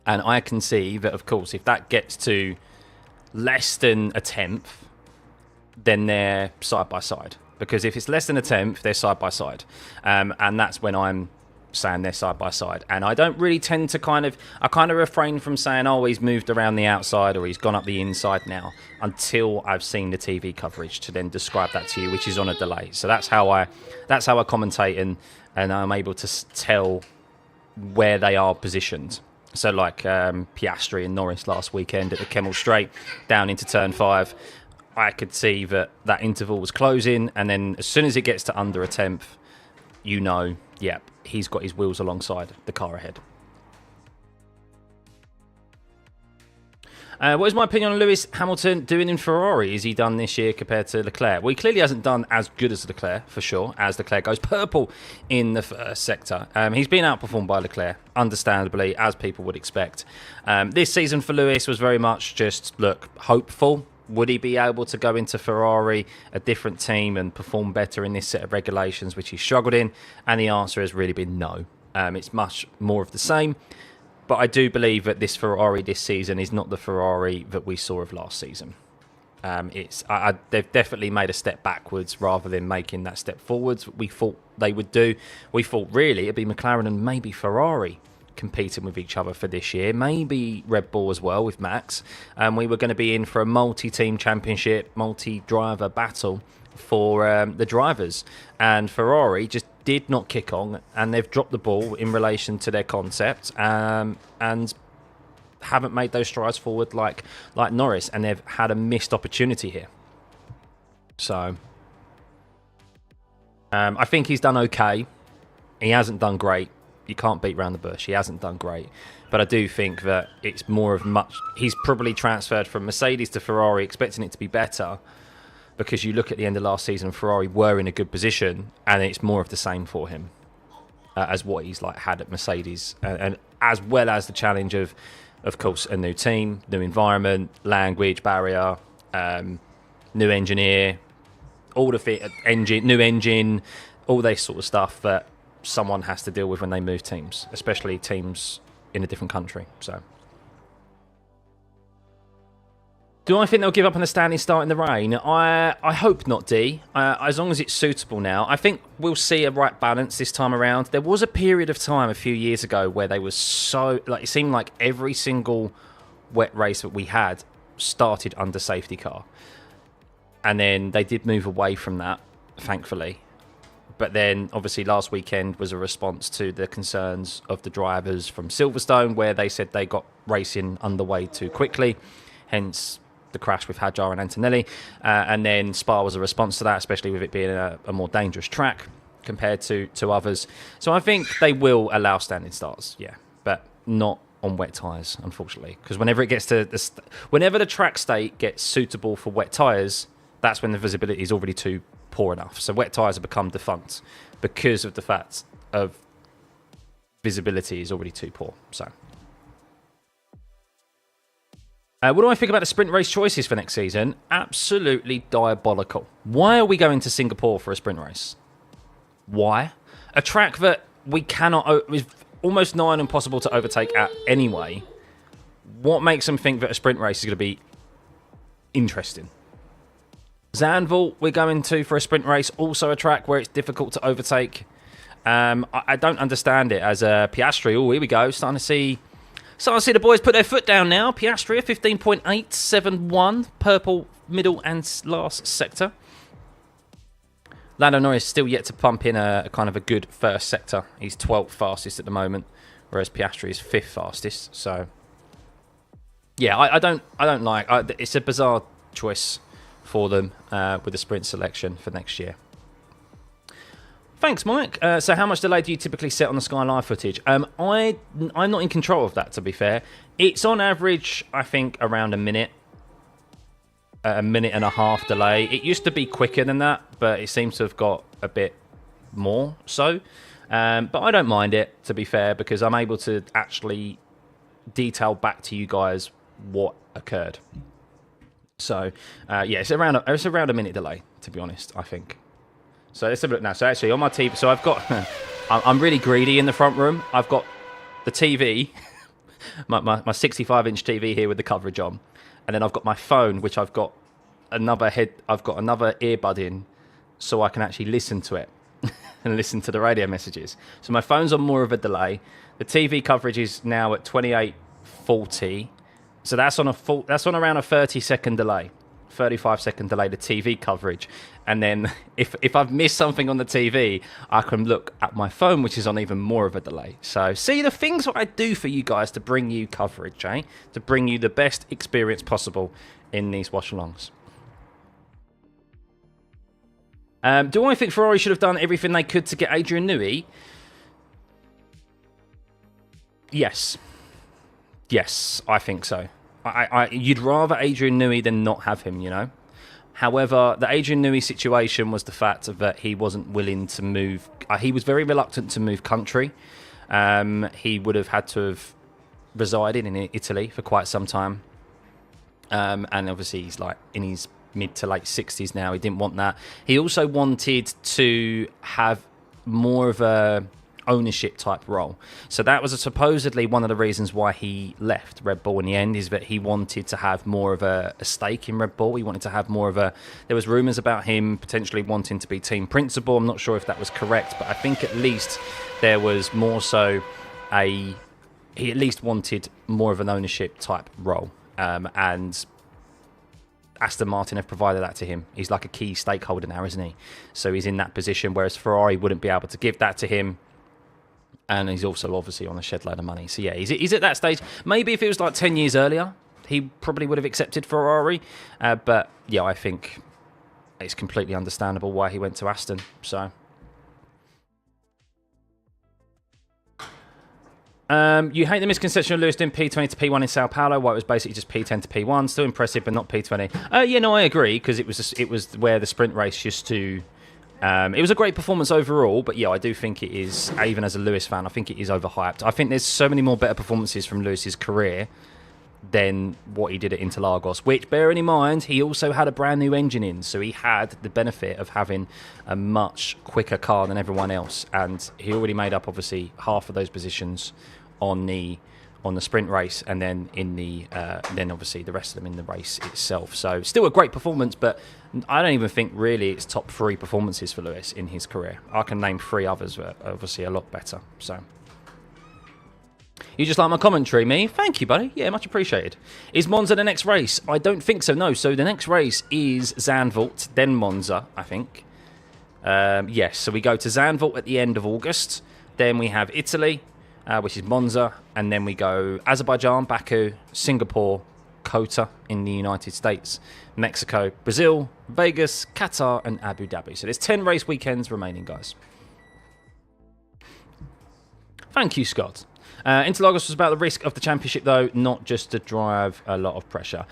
Speaker 1: And I can see that, of course, if that gets to less than a tenth, then they're side by side. Because if it's less than a tenth, they're side by side. And that's when I'm saying they're side by side. And I don't really tend to I kind of refrain from saying, oh, he's moved around the outside or he's gone up the inside now, until I've seen the TV coverage to then describe that to you, which is on a delay. So that's how I commentate, and I'm able to tell where they are positioned. So like Piastri and Norris last weekend at the Kemmel Straight down into turn 5, I could see that interval was closing, and then as soon as it gets to under a tenth, you know, yeah, he's got his wheels alongside the car ahead. What is my opinion on Lewis Hamilton doing in Ferrari? Is he done this year compared to Leclerc? Well, he clearly hasn't done as good as Leclerc, for sure, as Leclerc goes purple in the first sector. He's been outperformed by Leclerc, understandably, as people would expect. This season for Lewis was very much just, look, hopeful. Would he be able to go into Ferrari, a different team, and perform better in this set of regulations, which he struggled in? And the answer has really been no. It's much more of the same. But I do believe that this Ferrari this season is not the Ferrari that we saw of last season. They've definitely made a step backwards rather than making that step forwards. We thought they would do. We thought really it'd be McLaren and maybe Ferrari competing with each other for this year, maybe Red Bull as well with Max, and we were going to be in for a multi-team championship, multi-driver battle for the drivers, and Ferrari just did not kick on, and they've dropped the ball in relation to their concept, and haven't made those strides forward like Norris, and they've had a missed opportunity here. So I think he's done okay. He hasn't done great. You can't beat around the bush. He hasn't done great. But I do think that it's more of much... He's probably transferred from Mercedes to Ferrari expecting it to be better, because you look at the end of last season, Ferrari were in a good position, and it's more of the same for him as what he's had at Mercedes. And as well as the challenge of course, a new team, new environment, language barrier, new engineer, all the new engine, all this sort of stuff that someone has to deal with when they move teams, especially teams in a different country. So, do I think they'll give up on the standing start in the rain? I hope not, D. As long as it's suitable now. I think we'll see a right balance this time around. There was a period of time a few years ago where they were so... it seemed like every single wet race that we had started under safety car. And then they did move away from that, thankfully. But then, obviously, last weekend was a response to the concerns of the drivers from Silverstone, where they said they got racing underway too quickly, hence the crash with Hadjar and Antonelli. And then Spa was a response to that, especially with it being a more dangerous track compared to others. So I think they will allow standing starts, yeah, but not on wet tyres, unfortunately, because whenever it gets to whenever the track state gets suitable for wet tyres, that's when the visibility is already too poor enough. So wet tyres have become defunct because of the fact of visibility is already too poor. So what do I think about the sprint race choices for next season? Absolutely diabolical. Why are we going to Singapore for a sprint race? Why? A track that we cannot, is almost nigh on impossible to overtake at anyway. What makes them think that a sprint race is going to be interesting? Zandvoort we're going to for a sprint race, also a track where it's difficult to overtake. I don't understand it as a Piastri. Oh, here we go. Starting to see the boys put their foot down now. Piastri, 15.871, purple middle and last sector. Lando Norris still yet to pump in a kind of a good first sector. He's 12th fastest at the moment, whereas Piastri is 5th fastest. So, yeah, I don't like. It's a bizarre choice for them with the sprint selection for next year. Thanks, Mike. So how much delay do you typically set on the Sky Live footage? I'm not in control of that, to be fair. It's on average, I think, around a minute and a half delay. It used to be quicker than that, but it seems to have got a bit more so. But I don't mind it, to be fair, because I'm able to actually detail back to you guys what occurred. So, yeah, it's around a minute delay, to be honest, I think. So let's have a look now. So actually on my TV, so I've got, I'm really greedy in the front room. I've got the TV, my 65-inch TV here with the coverage on. And then I've got my phone, which I've got another earbud in so I can actually listen to it and listen to the radio messages. So my phone's on more of a delay. The TV coverage is now at 2840. So that's on around a 30-second delay. 35-second delay, the TV coverage. And then if I've missed something on the TV, I can look at my phone, which is on even more of a delay. So see the things that I do for you guys to bring you coverage, eh? To bring you the best experience possible in these watch-alongs. Do I think Ferrari should have done everything they could to get Adrian Newey? Yes. Yes, I think so. You'd rather Adrian Newey than not have him, you know. However, the Adrian Newey situation was the fact that he wasn't willing to move. He was very reluctant to move country. He would have had to have resided in Italy for quite some time. And obviously he's like in his mid to late 60s now. He didn't want that. He also wanted to have more of a ownership type role. So that was supposedly one of the reasons why he left Red Bull in the end, is that he wanted to have more of a stake in Red Bull. He wanted to have more of a... There was rumours about him potentially wanting to be team principal. I'm not sure if that was correct, but I think at least there was more so he at least wanted more of an ownership type role. And Aston Martin have provided that to him. He's like a key stakeholder now, isn't he? So he's in that position, whereas Ferrari wouldn't be able to give that to him. And he's also obviously on a shed load of money. So yeah, he's at that stage. Maybe if it was like 10 years earlier, he probably would have accepted Ferrari. But yeah, I think it's completely understandable why he went to Aston. So you hate the misconception of Lewis doing P20 to P1 in Sao Paulo. Why it was basically just P10 to P1. Still impressive, but not P20. Yeah, no, I agree, because it was where the sprint race used to... it was a great performance overall, but yeah, I do think it is, even as a Lewis fan, I think it is overhyped. I think there's so many more better performances from Lewis's career than what he did at Interlagos, which, bearing in mind, he also had a brand new engine in, so he had the benefit of having a much quicker car than everyone else, and he already made up, obviously, half of those positions on the sprint race, and then in the then obviously the rest of them in the race itself. So still a great performance, but I don't even think really it's top 3 performances for Lewis in his career. I can name 3 others that are obviously a lot better. So you just like my commentary, me? Thank you, buddy. Yeah, much appreciated. Is Monza the next race? I don't think so, no. So the next race is Zandvoort, then Monza, I think. Yes, so we go to Zandvoort at the end of August. Then we have Italy, which is Monza, and then we go Azerbaijan, Baku, Singapore, Kota in the United States, Mexico, Brazil, Vegas, Qatar, and Abu Dhabi. So there's 10 race weekends remaining, guys. Thank you, Scott. Interlagos was about the risk of the championship, though, not just to drive a lot of pressure.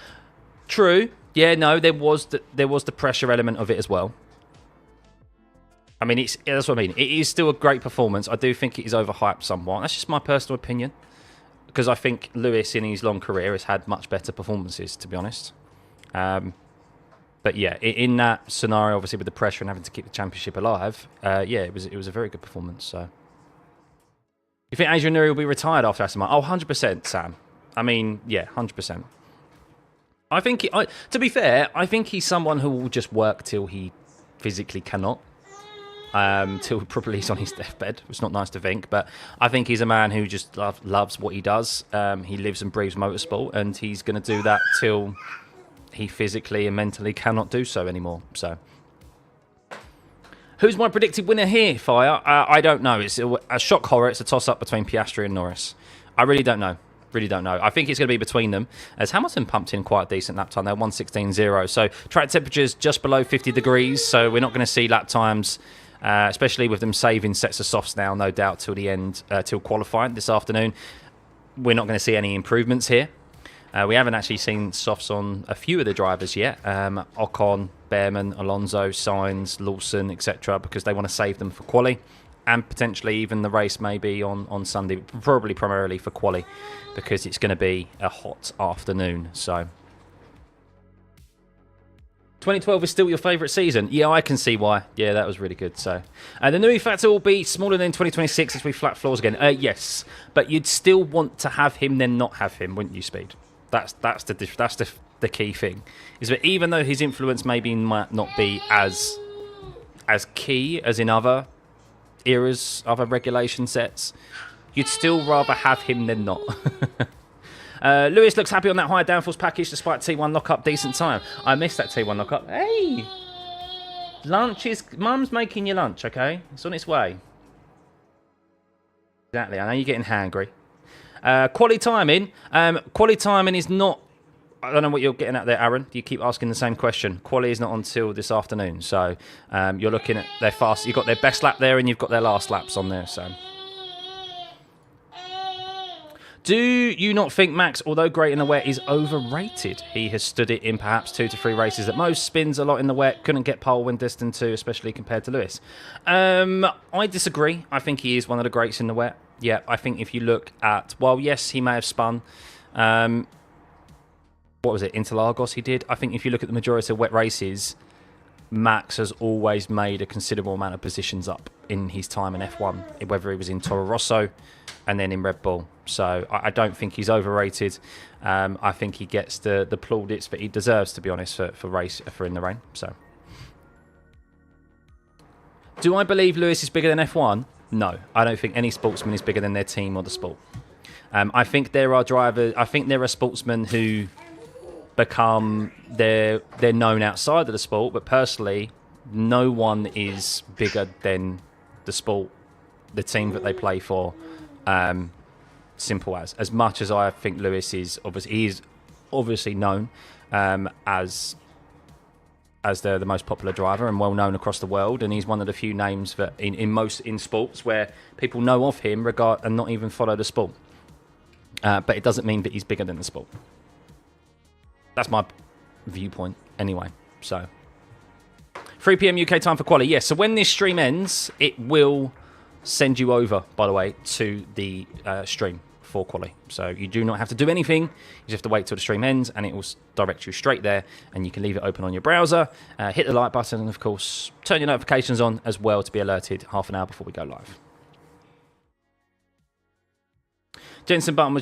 Speaker 1: True. Yeah, no, there was the pressure element of it as well. I mean, that's what I mean. It is still a great performance. I do think it is overhyped somewhat. That's just my personal opinion. Because I think Lewis, in his long career, has had much better performances, to be honest. But yeah, in that scenario, obviously, with the pressure and having to keep the championship alive, yeah, it was a very good performance. So, you think Adrian Newey will be retired after Aston Martin? Oh, 100%, Sam. I mean, yeah, 100%. I think, to be fair, I think he's someone who will just work till he physically cannot. Till probably he's on his deathbed. It's not nice to think, but I think he's a man who just loves what he does. He lives and breathes motorsport, and he's going to do that till he physically and mentally cannot do so anymore. So, who's my predicted winner here, Fire? I don't know. It's a shock horror. It's a toss-up between Piastri and Norris. I really don't know. Really don't know. I think it's going to be between them, as Hamilton pumped in quite a decent lap time. They're 1:16.0. So track temperatures just below 50 degrees. So we're not going to see lap times, especially with them saving sets of softs now, no doubt, till the end, till qualifying this afternoon. We're not going to see any improvements here. We haven't actually seen softs on a few of the drivers yet. Ocon, Behrman, Alonso, Sainz, Lawson, etc., because they want to save them for quali. And potentially even the race maybe on Sunday, probably primarily for quali, because it's going to be a hot afternoon. So 2012 is still your favourite season? Yeah, I can see why. Yeah, that was really good. So the Newey factor will be smaller than 2026 as we flat floors again. Yes, but you'd still want to have him then not have him, wouldn't you, Speed? That's the key thing. Is that even though his influence maybe might not be as key as in other eras, other regulation sets, you'd still rather have him than not. Lewis looks happy on that higher downforce package despite T1 lockup. Decent time. I missed that T1 lockup. Hey, lunch is... Mum's making your lunch, okay? It's on its way. Exactly. I know you're getting hangry. Quality timing. Quality timing is not... I don't know what you're getting at there, Aaron. You keep asking the same question. Quali is not until this afternoon. So you're looking at their fast... You've got their best lap there and you've got their last laps on there, so... Do you not think Max, although great in the wet, is overrated? He has stood it in perhaps 2 to 3 races at most, spins a lot in the wet, couldn't get pole when destined to, especially compared to Lewis. I disagree. I think he is one of the greats in the wet. Yeah, I think if you look at... Well, yes, he may have spun. What was it? Interlagos he did. I think if you look at the majority of wet races, Max has always made a considerable amount of positions up in his time in F1, whether he was in Toro Rosso and then in Red Bull. So I don't think he's overrated. I think he gets the plaudits that he deserves, to be honest, for in the rain. So, do I believe Lewis is bigger than F1? No, I don't think any sportsman is bigger than their team or the sport. I think there are drivers. I think there are sportsmen who become they're known outside of the sport, but personally, no one is bigger than the sport, the team that they play for. Simple as much as I think Lewis is obviously known as the most popular driver and well known across the world, and he's one of the few names that in sports where people know of him and not even follow the sport. But it doesn't mean that he's bigger than the sport. That's my viewpoint anyway. So 3 p.m. UK time for quali. Yes, so when this stream ends, it will send you over, by the way, to the stream for quali. So you do not have to do anything. You just have to wait till the stream ends and it will direct you straight there, and you can leave it open on your browser, hit the like button, and of course turn your notifications on as well to be alerted half an hour before we go live. Jenson Button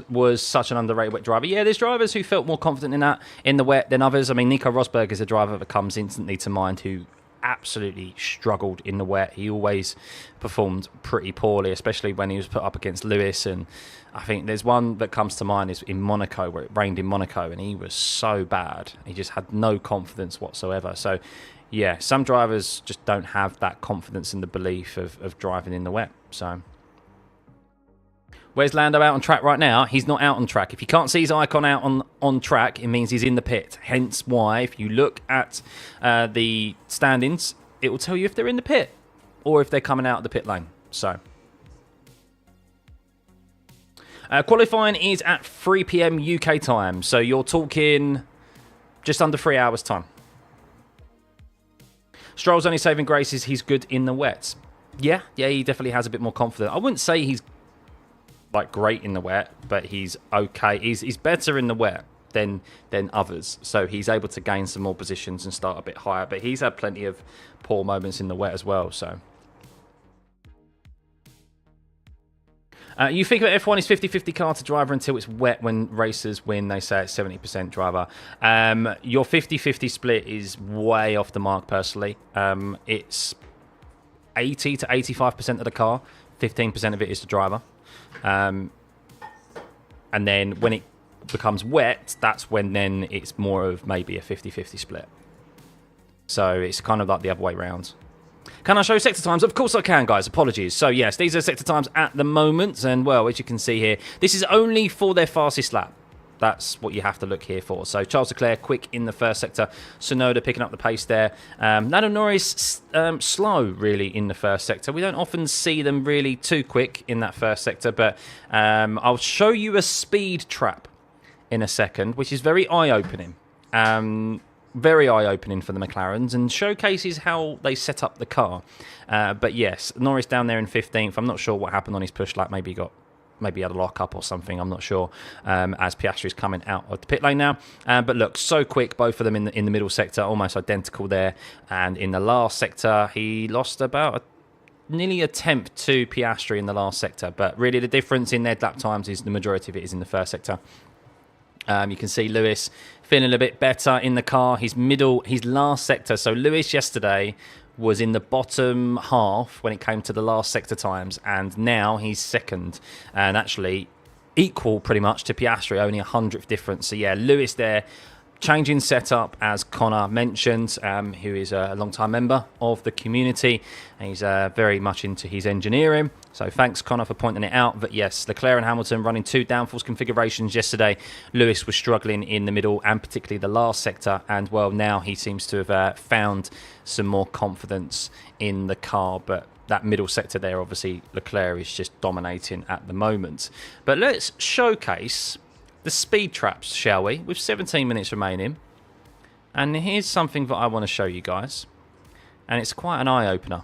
Speaker 1: was such an underrated wet driver. Yeah, there's drivers who felt more confident in the wet than others. I mean, Nico Rosberg is a driver that comes instantly to mind who absolutely struggled in the wet. He always performed pretty poorly, especially when he was put up against Lewis. And I think there's one that comes to mind is in Monaco, where it rained in Monaco, and he was so bad. He just had no confidence whatsoever. So, yeah, some drivers just don't have that confidence and the belief of driving in the wet. So, where's Lando out on track right now? He's not out on track. If you can't see his icon out on track, it means he's in the pit. Hence why, if you look at the standings, it will tell you if they're in the pit or if they're coming out of the pit lane. So, Qualifying is at 3 p.m. UK time, so you're talking just under 3 hours time. Stroll's only saving grace is he's good in the wet. Yeah, he definitely has a bit more confidence. I wouldn't say he's like great in the wet, but he's okay. He's better in the wet than others, so he's able to gain some more positions and start a bit higher. But he's had plenty of poor moments in the wet as well. So you think that F1 is 50-50 car to driver until it's wet. When racers win, they say it's 70% driver. Your 50-50 split is way off the mark, personally. It's 80 to 85% of the car. 15% of it is the driver. And then when it becomes wet, that's when then it's more of maybe a 50-50 split. So it's kind of like the other way around. Can I show sector times? Of course I can, guys. Apologies. So, yes, these are sector times at the moment. And, well, as you can see here, this is only for their fastest lap. That's what you have to look here for. So, Charles Leclerc, quick in the first sector. Tsunoda picking up the pace there. Lando Norris, slow, really, in the first sector. We don't often see them really too quick in that first sector. But I'll show you a speed trap in a second, which is very eye-opening. Very eye-opening for the McLarens and showcases how they set up the car. But yes, Norris down there in 15th. I'm not sure what happened on his push lap. Maybe he had a lock-up or something. I'm not sure. As Piastri's coming out of the pit lane now. But look, so quick, both of them in the middle sector, almost identical there. And in the last sector, he lost about nearly a tenth to Piastri in the last sector. But really, the difference in their lap times is the majority of it is in the first sector. You can see Lewis feeling a bit better in the car. His last sector. So Lewis yesterday was in the bottom half when it came to the last sector times, and now he's second, and actually equal pretty much to Piastri, only 100th difference. So yeah, Lewis there changing setup, as Connor mentioned, who is a long-time member of the community. He's very much into his engineering. So thanks, Connor, for pointing it out. But yes, Leclerc and Hamilton running two downforce configurations yesterday. Lewis was struggling in the middle and particularly the last sector. And, well, now he seems to have found some more confidence in the car. But that middle sector there, obviously, Leclerc is just dominating at the moment. But let's showcase the speed traps, shall we? With 17 minutes remaining. And here's something that I want to show you guys. And it's quite an eye-opener.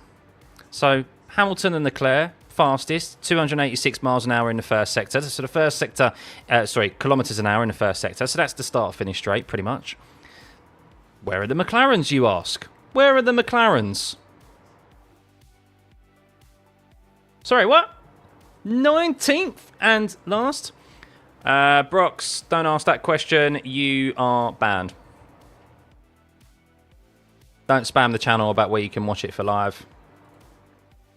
Speaker 1: So, Hamilton and Leclerc, fastest, 286 miles an hour in the first sector. So the first sector, kilometres an hour in the first sector. So that's the start-finish straight, pretty much. Where are the McLarens, you ask? Where are the McLarens? Sorry, what? 19th and last? Brox, don't ask that question. You are banned. Don't spam the channel about where you can watch it for live.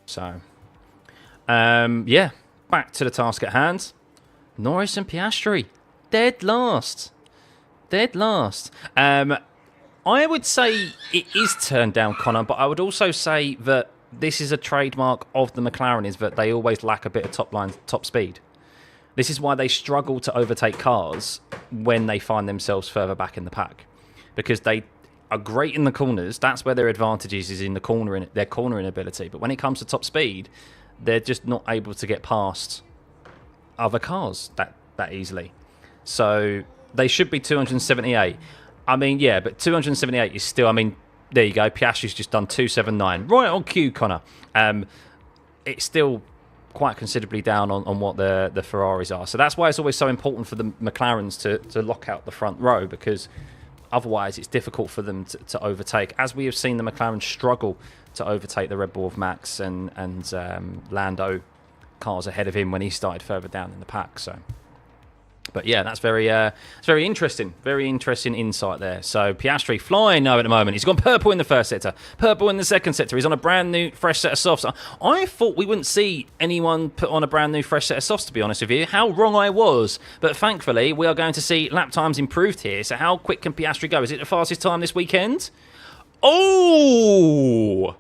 Speaker 1: So, yeah, back to the task at hand. Norris and Piastri, dead last. Dead last. I would say it is turned down, Connor, but I would also say that this is a trademark of the McLaren, is that they always lack a bit of top speed. This is why they struggle to overtake cars when they find themselves further back in the pack, because they are great in the corners. That's where their advantages is in the their cornering ability. But when it comes to top speed, they're just not able to get past other cars that easily. So they should be 278. I mean, yeah, but 278 is still, I mean, there you go. Piastri's just done 279. Right on cue, Connor. It's still quite considerably down on what the Ferraris are. So that's why it's always so important for the McLarens to lock out the front row, because otherwise it's difficult for them to overtake. As we have seen the McLaren struggle to overtake the Red Bull of Max and Lando cars ahead of him when he started further down in the pack. So, but yeah, that's it's very interesting. Very interesting insight there. So Piastri flying now at the moment. He's gone purple in the first sector, purple in the second sector. He's on a brand new fresh set of softs. I thought we wouldn't see anyone put on a brand new fresh set of softs, to be honest with you. How wrong I was. But thankfully, we are going to see lap times improved here. So how quick can Piastri go? Is it the fastest time this weekend? Oh,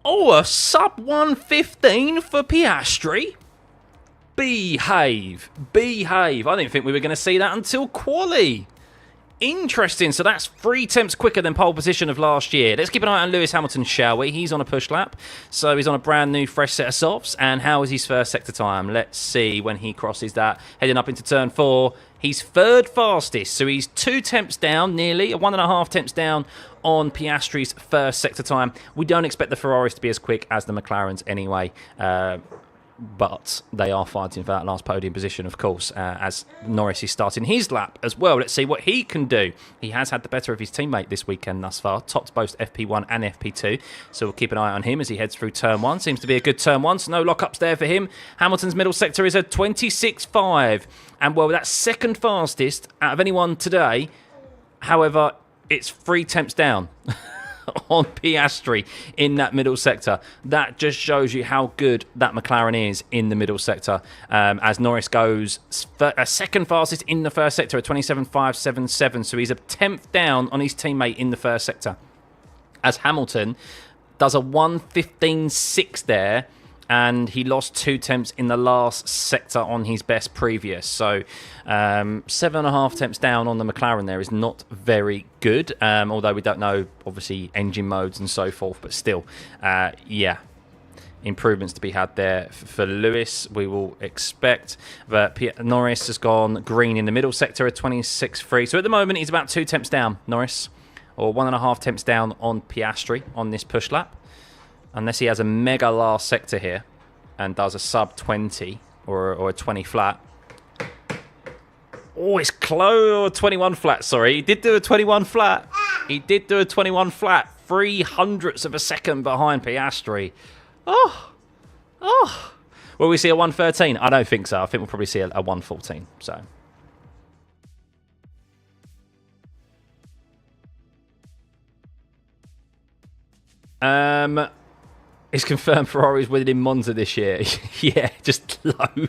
Speaker 1: a sub 115 for Piastri. Behave. I didn't think we were going to see that until quali. Interesting. So that's 3 tenths quicker than pole position of last year. Let's keep an eye on Lewis Hamilton, shall we? He's on a push lap. So he's on a brand new, fresh set of softs. And how is his first sector time? Let's see when he crosses that. Heading up into turn 4. He's third fastest. So he's 2 tenths down, nearly. 1.5 tenths down on Piastri's first sector time. We don't expect the Ferraris to be as quick as the McLarens anyway. But they are fighting for that last podium position, of course, as Norris is starting his lap as well. Let's see what he can do. He has had the better of his teammate this weekend thus far, topped both FP1 and FP2, so we'll keep an eye on him as he heads through turn 1. Seems to be a good turn 1, so no lockups there for him. Hamilton's middle sector is a 26.5, and well, that's second fastest out of anyone today. However, it's 3 tenths down on Piastri in that middle sector. That just shows you how good that McLaren is in the middle sector, as Norris goes second fastest in the first sector at 27.577, so he's a 10th down on his teammate in the first sector, as Hamilton does a 1:15.6 there, and he lost 2 tenths in the last sector on his best previous. So 7.5 tenths down on the McLaren there is not very good, although we don't know, obviously, engine modes and so forth. But still, yeah, improvements to be had there for Lewis, we will expect. But Norris has gone green in the middle sector at 26.3. So at the moment, he's about 2 tenths down, Norris, or 1.5 tenths down on Piastri on this push lap. Unless he has a mega last sector here and does a sub 20 or a 20 flat. Oh, it's close. 21 flat, sorry. He did do a 21 flat. He did do a 21 flat. 0.03 of a second behind Piastri. Oh. Will we see a 1:13? I don't think so. I think we'll probably see a 1:14. So. It's confirmed Ferrari's winning in Monza this year. Yeah, just low.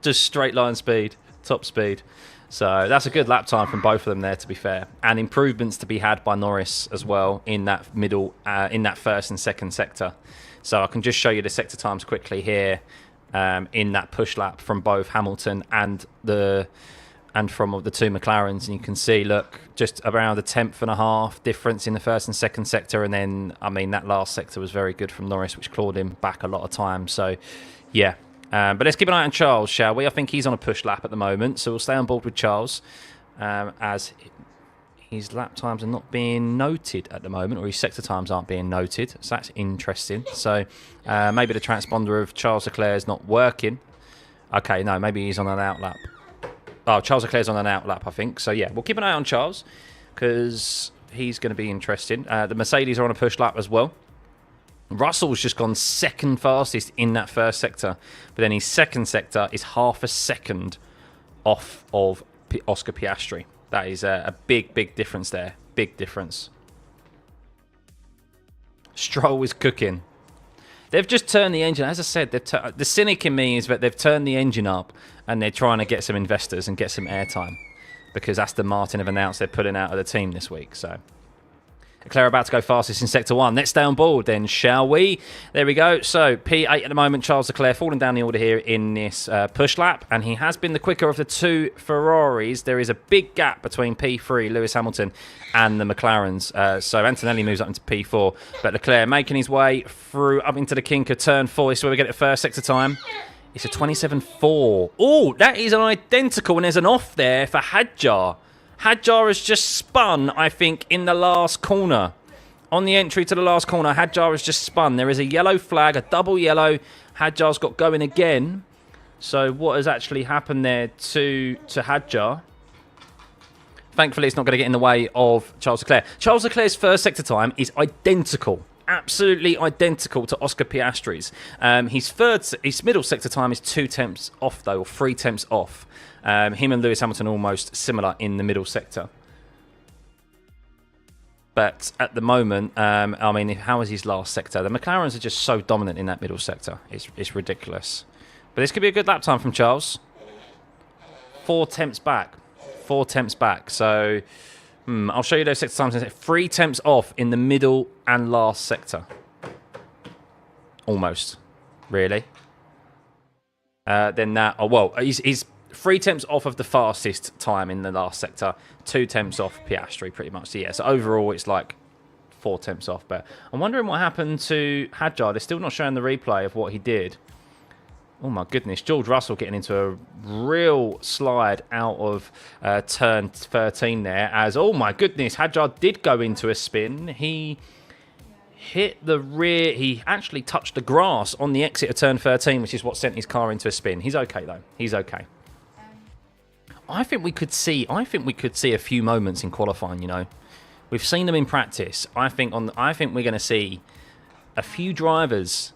Speaker 1: Just straight line speed. Top speed. So that's a good lap time from both of them there, to be fair. And improvements to be had by Norris as well in that middle, in that first and second sector. So I can just show you the sector times quickly here in that push lap from both Hamilton and from the two McLarens, and you can see, look, just around a 10.5 difference in the first and second sector, and then, I mean, that last sector was very good from Norris, which clawed him back a lot of time. So, yeah. But let's keep an eye on Charles, shall we? I think he's on a push lap at the moment, so we'll stay on board with Charles, as his lap times are not being noted at the moment, or his sector times aren't being noted, so that's interesting. So, maybe the transponder of Charles Leclerc is not working. Okay, no, maybe he's on an outlap. Oh, Charles Leclerc's on an outlap, I think. So, yeah, we'll keep an eye on Charles because he's going to be interesting. The Mercedes are on a push lap as well. Russell's just gone second fastest in that first sector, but then his second sector is half a second off of Oscar Piastri. That is a big difference there. Big difference. Stroll is cooking. They've just turned the engine. As I said, the cynic in me is that they've turned the engine up and they're trying to get some investors and get some airtime, because Aston Martin have announced they're pulling out of the team this week. So Leclerc about to go fastest in Sector 1. Let's stay on board then, shall we? There we go. So P8 at the moment, Charles Leclerc falling down the order here in this push lap, and he has been the quicker of the two Ferraris. There is a big gap between P3, Lewis Hamilton, and the McLarens. So Antonelli moves up into P4, but Leclerc making his way through up into the kink of turn 4. This is where we get the first sector time. It's a 27.4. Oh, that is an identical, and there's an off there for Hadjar. Hadjar has just spun, I think, in the last corner. On the entry to the last corner, Hadjar has just spun. There is a yellow flag, a double yellow. Hadjar's got going again. So what has actually happened there to Hadjar? Thankfully, it's not going to get in the way of Charles Leclerc. Charles Leclerc's first sector time is identical. Absolutely identical to Oscar Piastri's. His middle sector time is 2 tenths off, though, or 3 tenths off. Him and Lewis Hamilton almost similar in the middle sector. But at the moment, I mean, how is his last sector? The McLarens are just so dominant in that middle sector. It's ridiculous. But this could be a good lap time from Charles. 4 tenths back. 4 tenths back. So I'll show you those sector times. 3 tenths off in the middle and last sector. Almost. Really. Then that... Oh, well, he's 3 tenths off of the fastest time in the last sector, 2 tenths off Piastri, pretty much. So, yeah, so overall it's like 4 tenths off. But I'm wondering what happened to Hadjar. They're still not showing the replay of what he did. Oh, my goodness. George Russell getting into a real slide out of turn 13 there. As, oh, my goodness, Hadjar did go into a spin. He hit the rear. He actually touched the grass on the exit of turn 13, which is what sent his car into a spin. He's okay, though. He's okay. I think we could see a few moments in qualifying, you know. We've seen them in practice. I think we're going to see a few drivers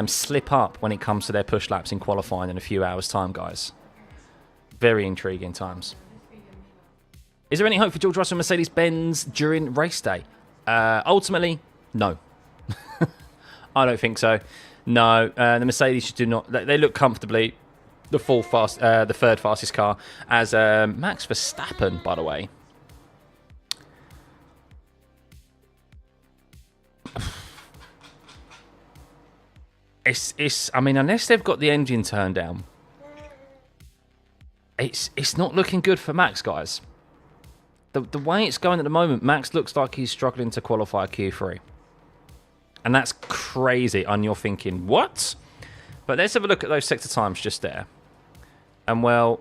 Speaker 1: slip up when it comes to their push laps in qualifying in a few hours' time, guys. Very intriguing times. Is there any hope for George Russell and Mercedes-Benz during race day? Ultimately, no. I don't think so. No, the Mercedes do not. They look comfortably the third fastest car, as Max Verstappen, by the way. I mean, unless they've got the engine turned down, it's not looking good for Max, guys. The way it's going at the moment, Max looks like he's struggling to qualify Q3. And that's crazy, and you're thinking, what? But let's have a look at those sector times just there. And, well,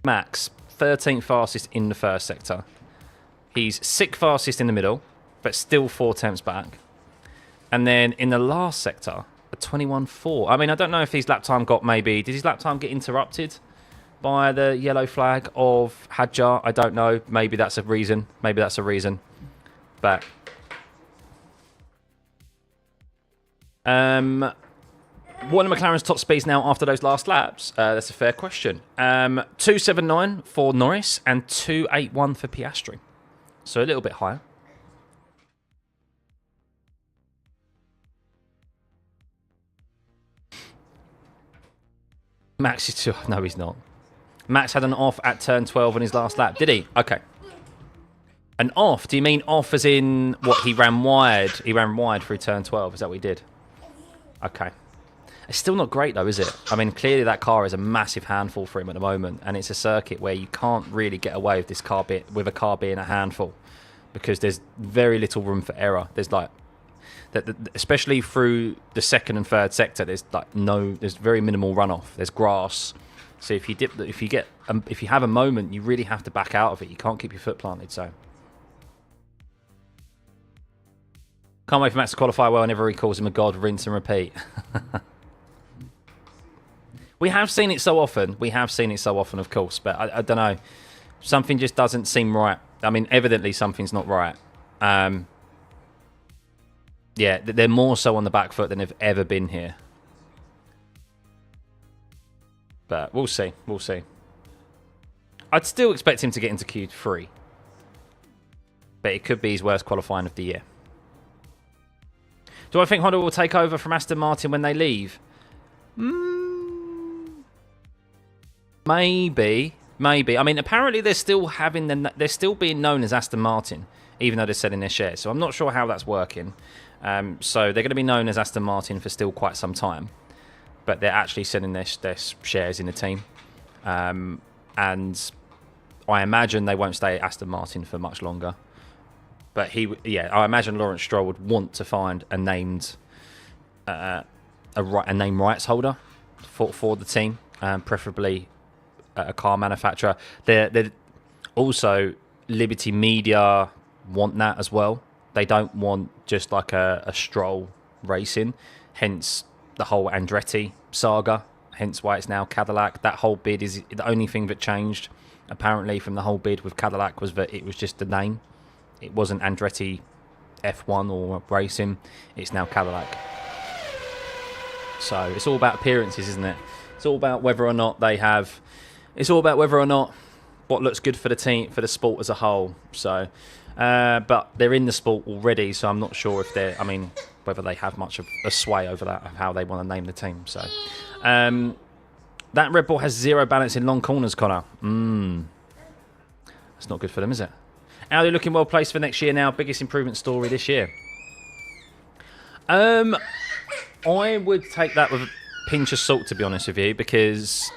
Speaker 1: Max, 13th fastest in the first sector. He's 6th fastest in the middle, but still 4 tenths back. And then in the last sector, a 21.4. I mean, I don't know if his lap time did his lap time get interrupted by the yellow flag of Hadjar? I don't know. Maybe that's a reason. But what are McLaren's top speeds now after those last laps? That's a fair question. 2.79 for Norris and 2.81 for Piastri. So a little bit higher. Max is too... No, he's not. Max had an off at turn 12 on his last lap. Did he? Okay. An off? Do you mean off as in what? He ran wide? He ran wide through turn 12. Is that what he did? Okay. It's still not great, though, is it? I mean, clearly that car is a massive handful for him at the moment, and it's a circuit where you can't really get away with a car being a handful, because there's very little room for error. There's like... especially through the second and third sector, there's very minimal runoff. There's grass, so if you have a moment, you really have to back out of it. You can't keep your foot planted. So can't wait for Max to qualify well. Whenever he calls him a god, rinse and repeat. We have seen it so often. Of course, but I don't know. Something just doesn't seem right. I mean, evidently something's not right. Yeah, they're more so on the back foot than they've ever been here. But we'll see. I'd still expect him to get into Q3. But it could be his worst qualifying of the year. Do I think Honda will take over from Aston Martin when they leave? Maybe. I mean, apparently they're still being known as Aston Martin, even though they're selling their shares. So I'm not sure how that's working. So they're going to be known as Aston Martin for still quite some time, but they're actually selling their shares in the team, and I imagine they won't stay at Aston Martin for much longer. But I imagine Lawrence Stroll would want to find a name rights holder for the team, preferably a car manufacturer. They're also Liberty Media want that as well. They don't want just like a Stroll racing, hence the whole Andretti saga, hence why it's now Cadillac. That whole bid is the only thing that changed, apparently, from the whole bid with Cadillac was that it was just the name. It wasn't Andretti F1 or racing. It's now Cadillac. So it's all about appearances, isn't it? It's all about whether or not what looks good for the team, for the sport as a whole. So... but they're in the sport already, so I'm not sure whether they have much of a sway over that, of how they want to name the team. So, that Red Bull has zero balance in long corners, Connor. That's not good for them, is it? Audi looking well placed for next year now. Biggest improvement story this year. I would take that with a pinch of salt, to be honest with you, because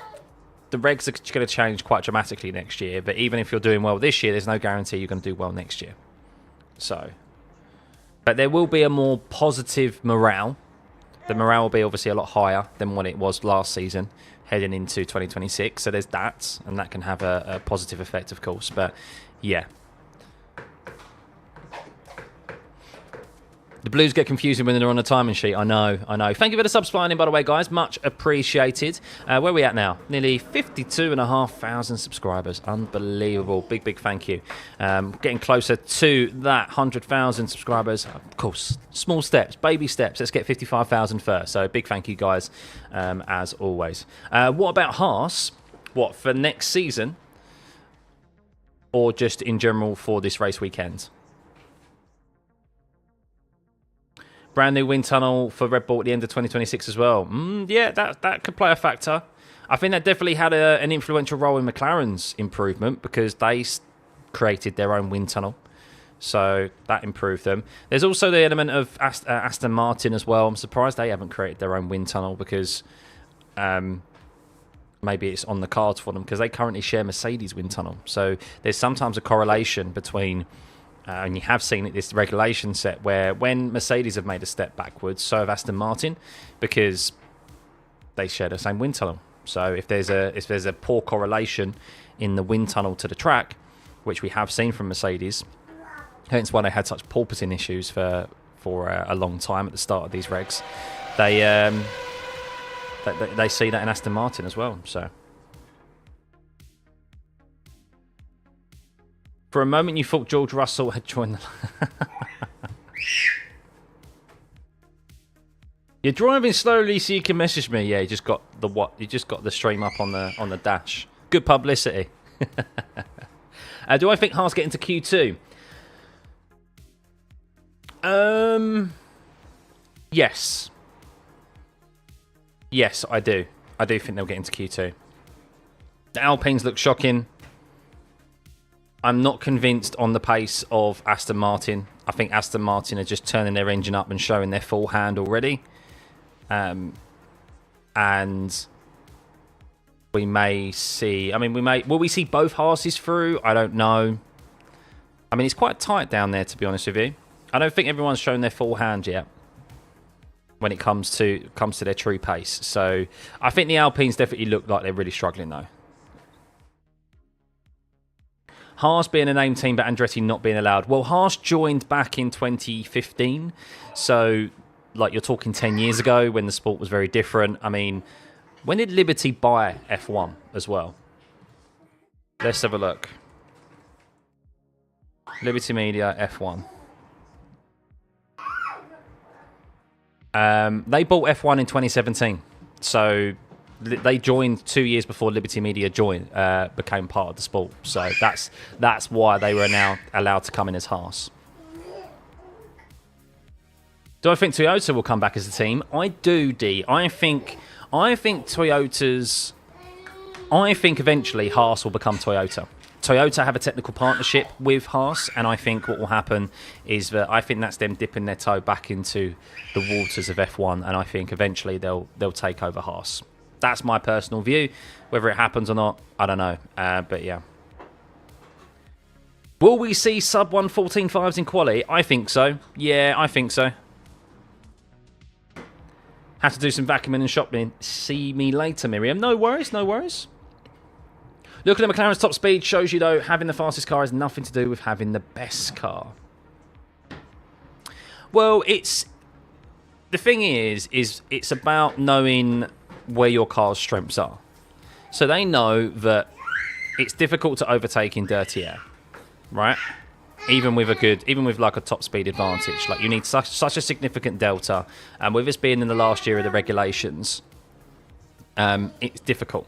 Speaker 1: the regs are going to change quite dramatically next year. But even if you're doing well this year, there's no guarantee you're going to do well next year. So, but there will be a more positive morale. The morale will be obviously a lot higher than what it was last season, heading into 2026. So there's that, and that can have a positive effect, of course. But yeah. The Blues get confusing when they're on a timing sheet. I know. Thank you for the subs flying in, by the way, guys. Much appreciated. Where are we at now? Nearly 52,500 subscribers. Unbelievable. Big thank you. Getting closer to that 100,000 subscribers. Of course, small steps, baby steps. Let's get 55,000 first. So big thank you, guys, as always. What about Haas? What, for next season? Or just in general for this race weekend? Brand new wind tunnel for Red Bull at the end of 2026 as well. Yeah, that could play a factor. I think that definitely had an influential role in McLaren's improvement because they created their own wind tunnel. So that improved them. There's also the element of Aston Martin as well. I'm surprised they haven't created their own wind tunnel because maybe it's on the cards for them because they currently share Mercedes wind tunnel. So there's sometimes a correlation between... and you have seen it, this regulation set, where when Mercedes have made a step backwards, so have Aston Martin, because they share the same wind tunnel. So if there's a poor correlation in the wind tunnel to the track, which we have seen from Mercedes, hence why they had such porpoising issues for a long time at the start of these regs, they see that in Aston Martin as well. So. For a moment, you thought George Russell had joined the... You're driving slowly so you can message me. Yeah, you just got the what? You just got the stream up on the dash. Good publicity. Do I think Haas get into Q2? Yes. Yes, I do. I do think they'll get into Q2. The Alpines look shocking. I'm not convinced on the pace of Aston Martin. I think Aston Martin are just turning their engine up and showing their full hand already. And we may see... I mean, will we see both Haases through? I don't know. I mean, it's quite tight down there, to be honest with you. I don't think everyone's shown their full hand yet when it comes to their true pace. So I think the Alpines definitely look like they're really struggling, though. Haas being a name team, but Andretti not being allowed. Well, Haas joined back in 2015. So, like, you're talking 10 years ago when the sport was very different. I mean, when did Liberty buy F1 as well? Let's have a look. Liberty Media, F1. They bought F1 in 2017. So... they joined 2 years before Liberty Media became part of the sport. So that's why they were now allowed to come in as Haas. Do I think Toyota will come back as a team? I do, D. I think Toyota's... I think eventually Haas will become Toyota. Toyota have a technical partnership with Haas, and I think what will happen is that I think that's them dipping their toe back into the waters of F1, and I think eventually they'll take over Haas. That's my personal view. Whether it happens or not, I don't know. But yeah. Will we see sub 114.5s in quali? I think so. Yeah, I think so. Have to do some vacuuming and shopping. See me later, Miriam. No worries, no worries. Looking at McLaren's top speed shows you, though, having the fastest car has nothing to do with having the best car. Well, the thing is it's about knowing where your car's strengths are. So they know that it's difficult to overtake in dirty air, right? Even with like a top speed advantage, like you need such a significant delta, and with us being in the last year of the regulations, it's difficult.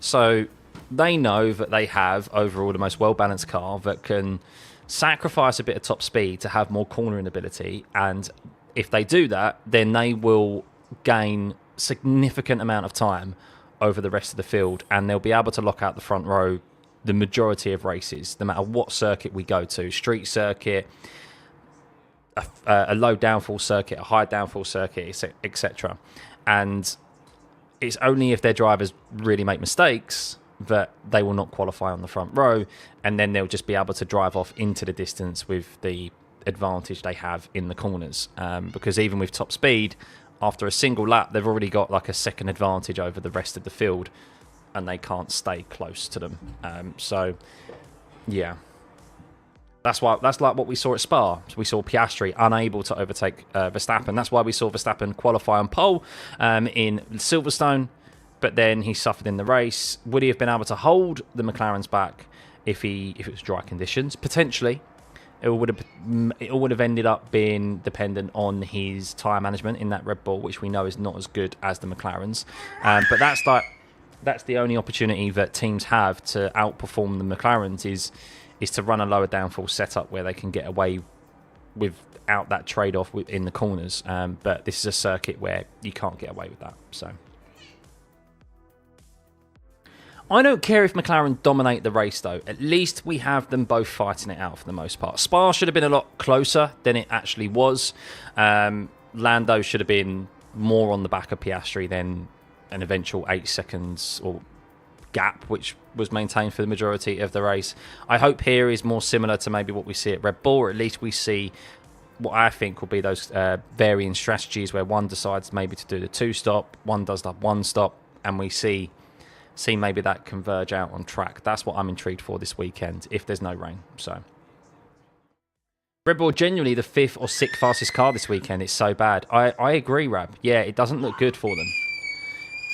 Speaker 1: So they know that they have overall the most well-balanced car that can sacrifice a bit of top speed to have more cornering ability, and if they do that, then they will gain significant amount of time over the rest of the field, and they'll be able to lock out the front row the majority of races, no matter what circuit we go to, street circuit, a low downforce circuit, a high downforce circuit, etc. And it's only if their drivers really make mistakes that they will not qualify on the front row, and then they'll just be able to drive off into the distance with the advantage they have in the corners. Because even with top speed, after a single lap, they've already got like a second advantage over the rest of the field, and they can't stay close to them. So, yeah. That's like what we saw at Spa. We saw Piastri unable to overtake Verstappen. That's why we saw Verstappen qualify on pole in Silverstone, but then he suffered in the race. Would he have been able to hold the McLarens back if it was dry conditions? Potentially. It would have ended up being dependent on his tyre management in that Red Bull, which we know is not as good as the McLarens. But that's the only opportunity that teams have to outperform the McLarens is to run a lower downforce setup where they can get away without that trade-off in the corners. But this is a circuit where you can't get away with that. So I don't care if McLaren dominate the race, though. At least we have them both fighting it out for the most part. Spa should have been a lot closer than it actually was. Lando should have been more on the back of Piastri than an eventual 8 seconds or gap, which was maintained for the majority of the race. I hope here is more similar to maybe what we see at Red Bull, or at least we see what I think will be those varying strategies where one decides maybe to do the 2-stop, one does the 1-stop, and we see maybe that converge out on track. That's what I'm intrigued for this weekend, if there's no rain. So Red Bull genuinely the 5th or 6th fastest car this weekend. It's so bad. I agree, Rab. Yeah, it doesn't look good for them.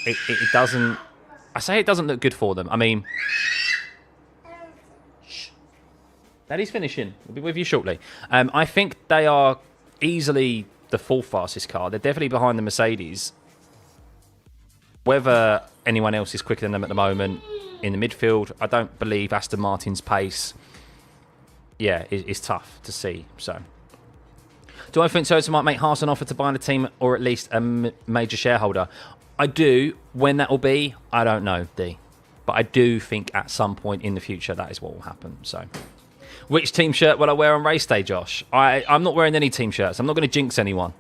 Speaker 1: It doesn't. I say it doesn't look good for them. I mean, Daddy's finishing. We'll be with you shortly. I think they are easily the 4th fastest car. They're definitely behind the Mercedes. Whether anyone else is quicker than them at the moment in the midfield, I don't believe Aston Martin's pace, is tough to see. So, do I think Toyota might make Haas an offer to buy the team, or at least a major shareholder? I do. When that will be, I don't know, D. But I do think at some point in the future that is what will happen. So, which team shirt will I wear on race day, Josh? I'm not wearing any team shirts. I'm not going to jinx anyone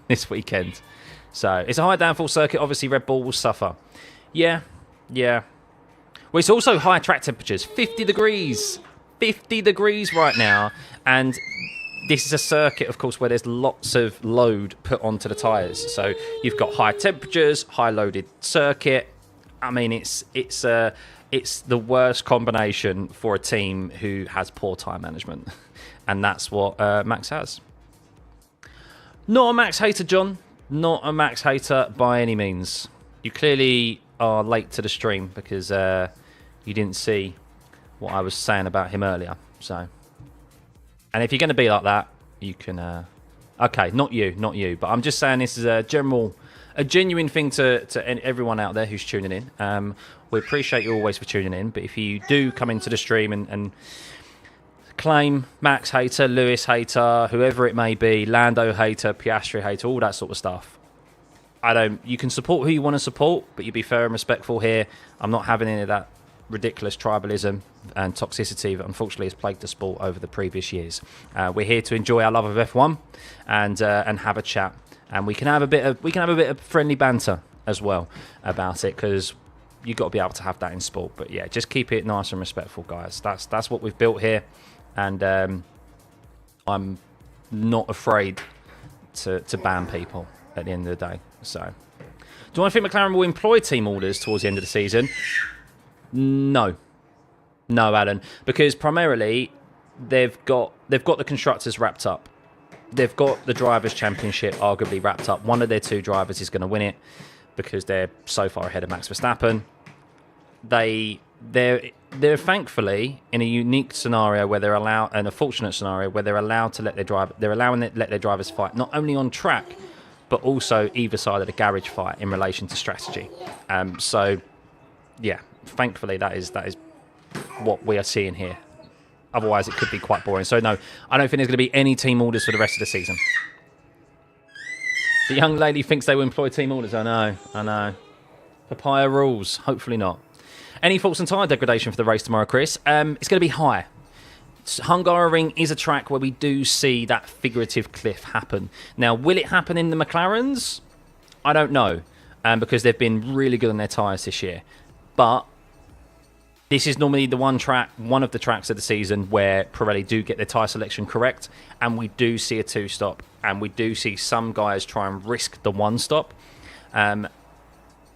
Speaker 1: this weekend. So, it's a high downforce circuit. Obviously, Red Bull will suffer. Yeah. Well, it's also high track temperatures. 50 degrees. 50 degrees right now. And this is a circuit, of course, where there's lots of load put onto the tyres. So you've got high temperatures, high loaded circuit. I mean, it's the worst combination for a team who has poor tyre management. And that's what Max has. Not a Max hater, John. Not a Max hater by any means. You clearly are late to the stream because you didn't see what I was saying about him earlier. So, and if you're going to be like that, you can. Okay, not you. But I'm just saying this is a genuine thing to everyone out there who's tuning in. We appreciate you always for tuning in. But if you do come into the stream and claim Max hater, Lewis hater, whoever it may be, Lando hater, Piastri hater, all that sort of stuff. You can support who you want to support, but you be fair and respectful here. I'm not having any of that ridiculous tribalism and toxicity that unfortunately has plagued the sport over the previous years. We're here to enjoy our love of F1 and have a chat, and we can have a bit of friendly banter as well about it, because you've got to be able to have that in sport. But yeah, just keep it nice and respectful, guys. That's what we've built here, and I'm not afraid to ban people at the end of the day. So, do I think McLaren will employ team orders towards the end of the season? No, Alan, because primarily they've got the constructors wrapped up. They've got the Drivers' Championship arguably wrapped up. One of their 2 drivers is going to win it because they're so far ahead of Max Verstappen. They're thankfully in a unique scenario where they're allowed, and a fortunate scenario where they're allowed to let their drivers fight not only on track, but also either side of the garage fight in relation to strategy. So, yeah, thankfully that is what we are seeing here. Otherwise, it could be quite boring. So, no, I don't think there's going to be any team orders for the rest of the season. The young lady thinks they will employ team orders. I know. Papaya rules. Hopefully not. Any thoughts on tyre degradation for the race tomorrow, Chris? It's going to be high. Hungaroring is a track where we do see that figurative cliff happen. Now, will it happen in the McLarens? I don't know. because they've been really good on their tyres this year. But this is normally the one of the tracks of the season where Pirelli do get their tyre selection correct, and we do see a 2-stop, and we do see some guys try and risk the 1-stop.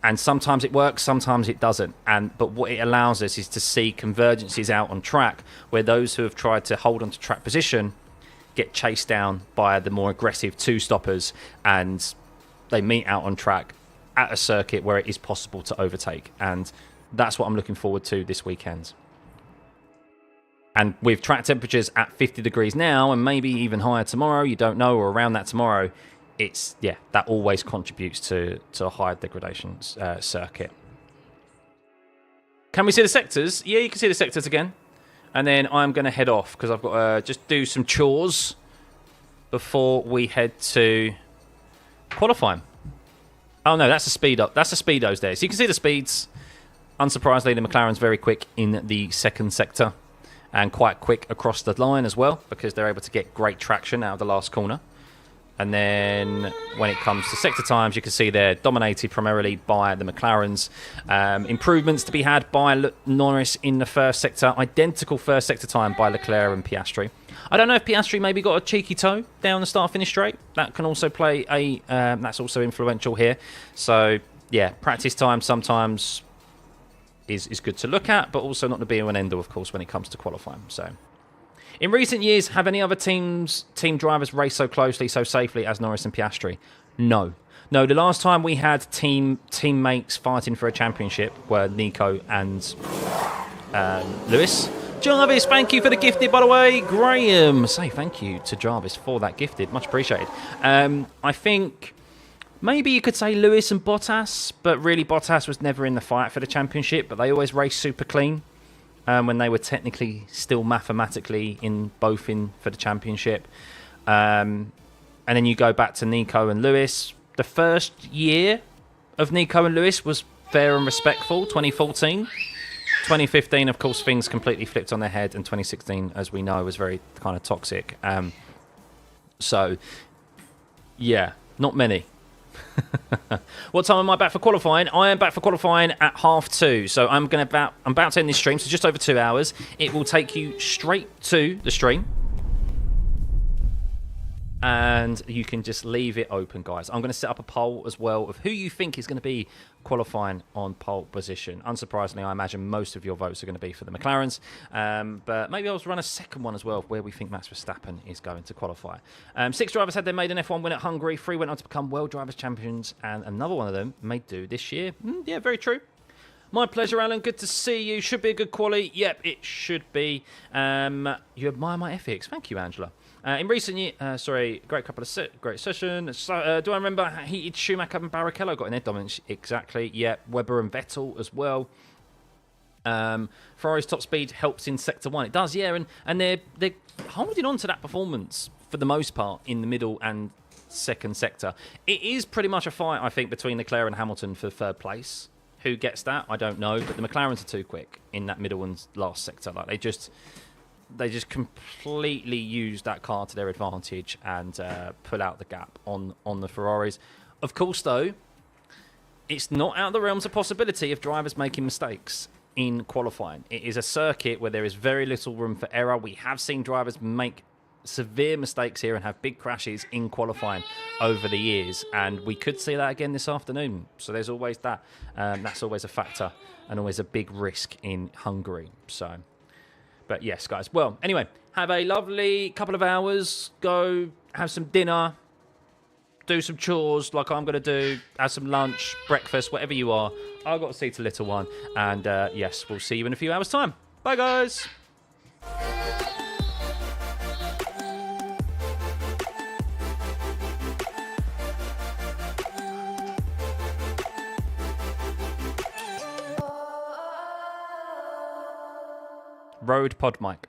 Speaker 1: And sometimes it works, sometimes it doesn't. But what it allows us is to see convergences out on track where those who have tried to hold onto track position get chased down by the more aggressive 2-stoppers, and they meet out on track at a circuit where it is possible to overtake. And that's what I'm looking forward to this weekend. And with track temperatures at 50 degrees now, and maybe even higher tomorrow, you don't know, or around that tomorrow, that always contributes to a higher degradation circuit. Can we see the sectors? Yeah, you can see the sectors again. And then I'm going to head off because I've got to just do some chores before we head to qualifying. Oh no, that's the speed up. That's the speedos there. So you can see the speeds. Unsurprisingly, the McLaren's very quick in the second sector and quite quick across the line as well, because they're able to get great traction out of the last corner. And then when it comes to sector times, you can see they're dominated primarily by the McLarens. Improvements to be had by Norris in the first sector. Identical first sector time by Leclerc and Piastri. I don't know if Piastri maybe got a cheeky toe down the start-finish straight. That can also play that's also influential here. So, yeah, practice time sometimes is good to look at, but also not the be-all and end-all, of course, when it comes to qualifying. So, in recent years, have any other team drivers raced so closely, so safely as Norris and Piastri? No. No, the last time we had teammates fighting for a championship were Nico and Lewis. Jarvis, thank you for the gifted, by the way. Graham, say thank you to Jarvis for that gifted. Much appreciated. I think maybe you could say Lewis and Bottas, but really Bottas was never in the fight for the championship, but they always raced super clean. When they were technically still mathematically for the championship. And then you go back to Nico and Lewis. The first year of Nico and Lewis was fair and respectful, 2014. 2015, of course, things completely flipped on their head, and 2016, as we know, was very kind of toxic. So, yeah, not many. What time am I back for qualifying? I am back for qualifying at 2:30. So I'm about to end this stream, so just over 2 hours. It will take you straight to the stream. And you can just leave it open, guys. I'm going to set up a poll as well of who you think is going to be qualifying on pole position. Unsurprisingly, I imagine most of your votes are going to be for the McLarens. But maybe I'll run a second one as well, where we think Max Verstappen is going to qualify. 6 drivers had their maiden F1 win at Hungary. 3 went on to become World Drivers' Champions. And another one of them may do this year. Yeah, very true. My pleasure, Alan. Good to see you. Should be a good quali. Yep, it should be. You admire my ethics. Thank you, Angela. In recent years, great couple of great session. So, do I remember heated Schumacher and Barrichello got in their dominance? Exactly. Yeah, Webber and Vettel as well. Ferrari's top speed helps in sector 1. It does, yeah, and they're holding on to that performance for the most part in the middle and second sector. It is pretty much a fight, I think, between Leclerc and Hamilton for third place. Who gets that? I don't know, but the McLarens are too quick in that middle and last sector. Like they just completely use that car to their advantage and pull out the gap on the Ferraris. Of course, though, it's not out of the realms of possibility of drivers making mistakes in qualifying. It is a circuit where there is very little room for error. We have seen drivers make severe mistakes here and have big crashes in qualifying over the years, and we could see that again this afternoon. So there's always that. That's always a factor and always a big risk in Hungary. So, but yes, guys. Well, anyway, have a lovely couple of hours. Go have some dinner, do some chores like I'm going to do, have some lunch, breakfast, whatever you are. I've got to see to little one, and yes, we'll see you in a few hours' time. Bye, guys. Road Podmic.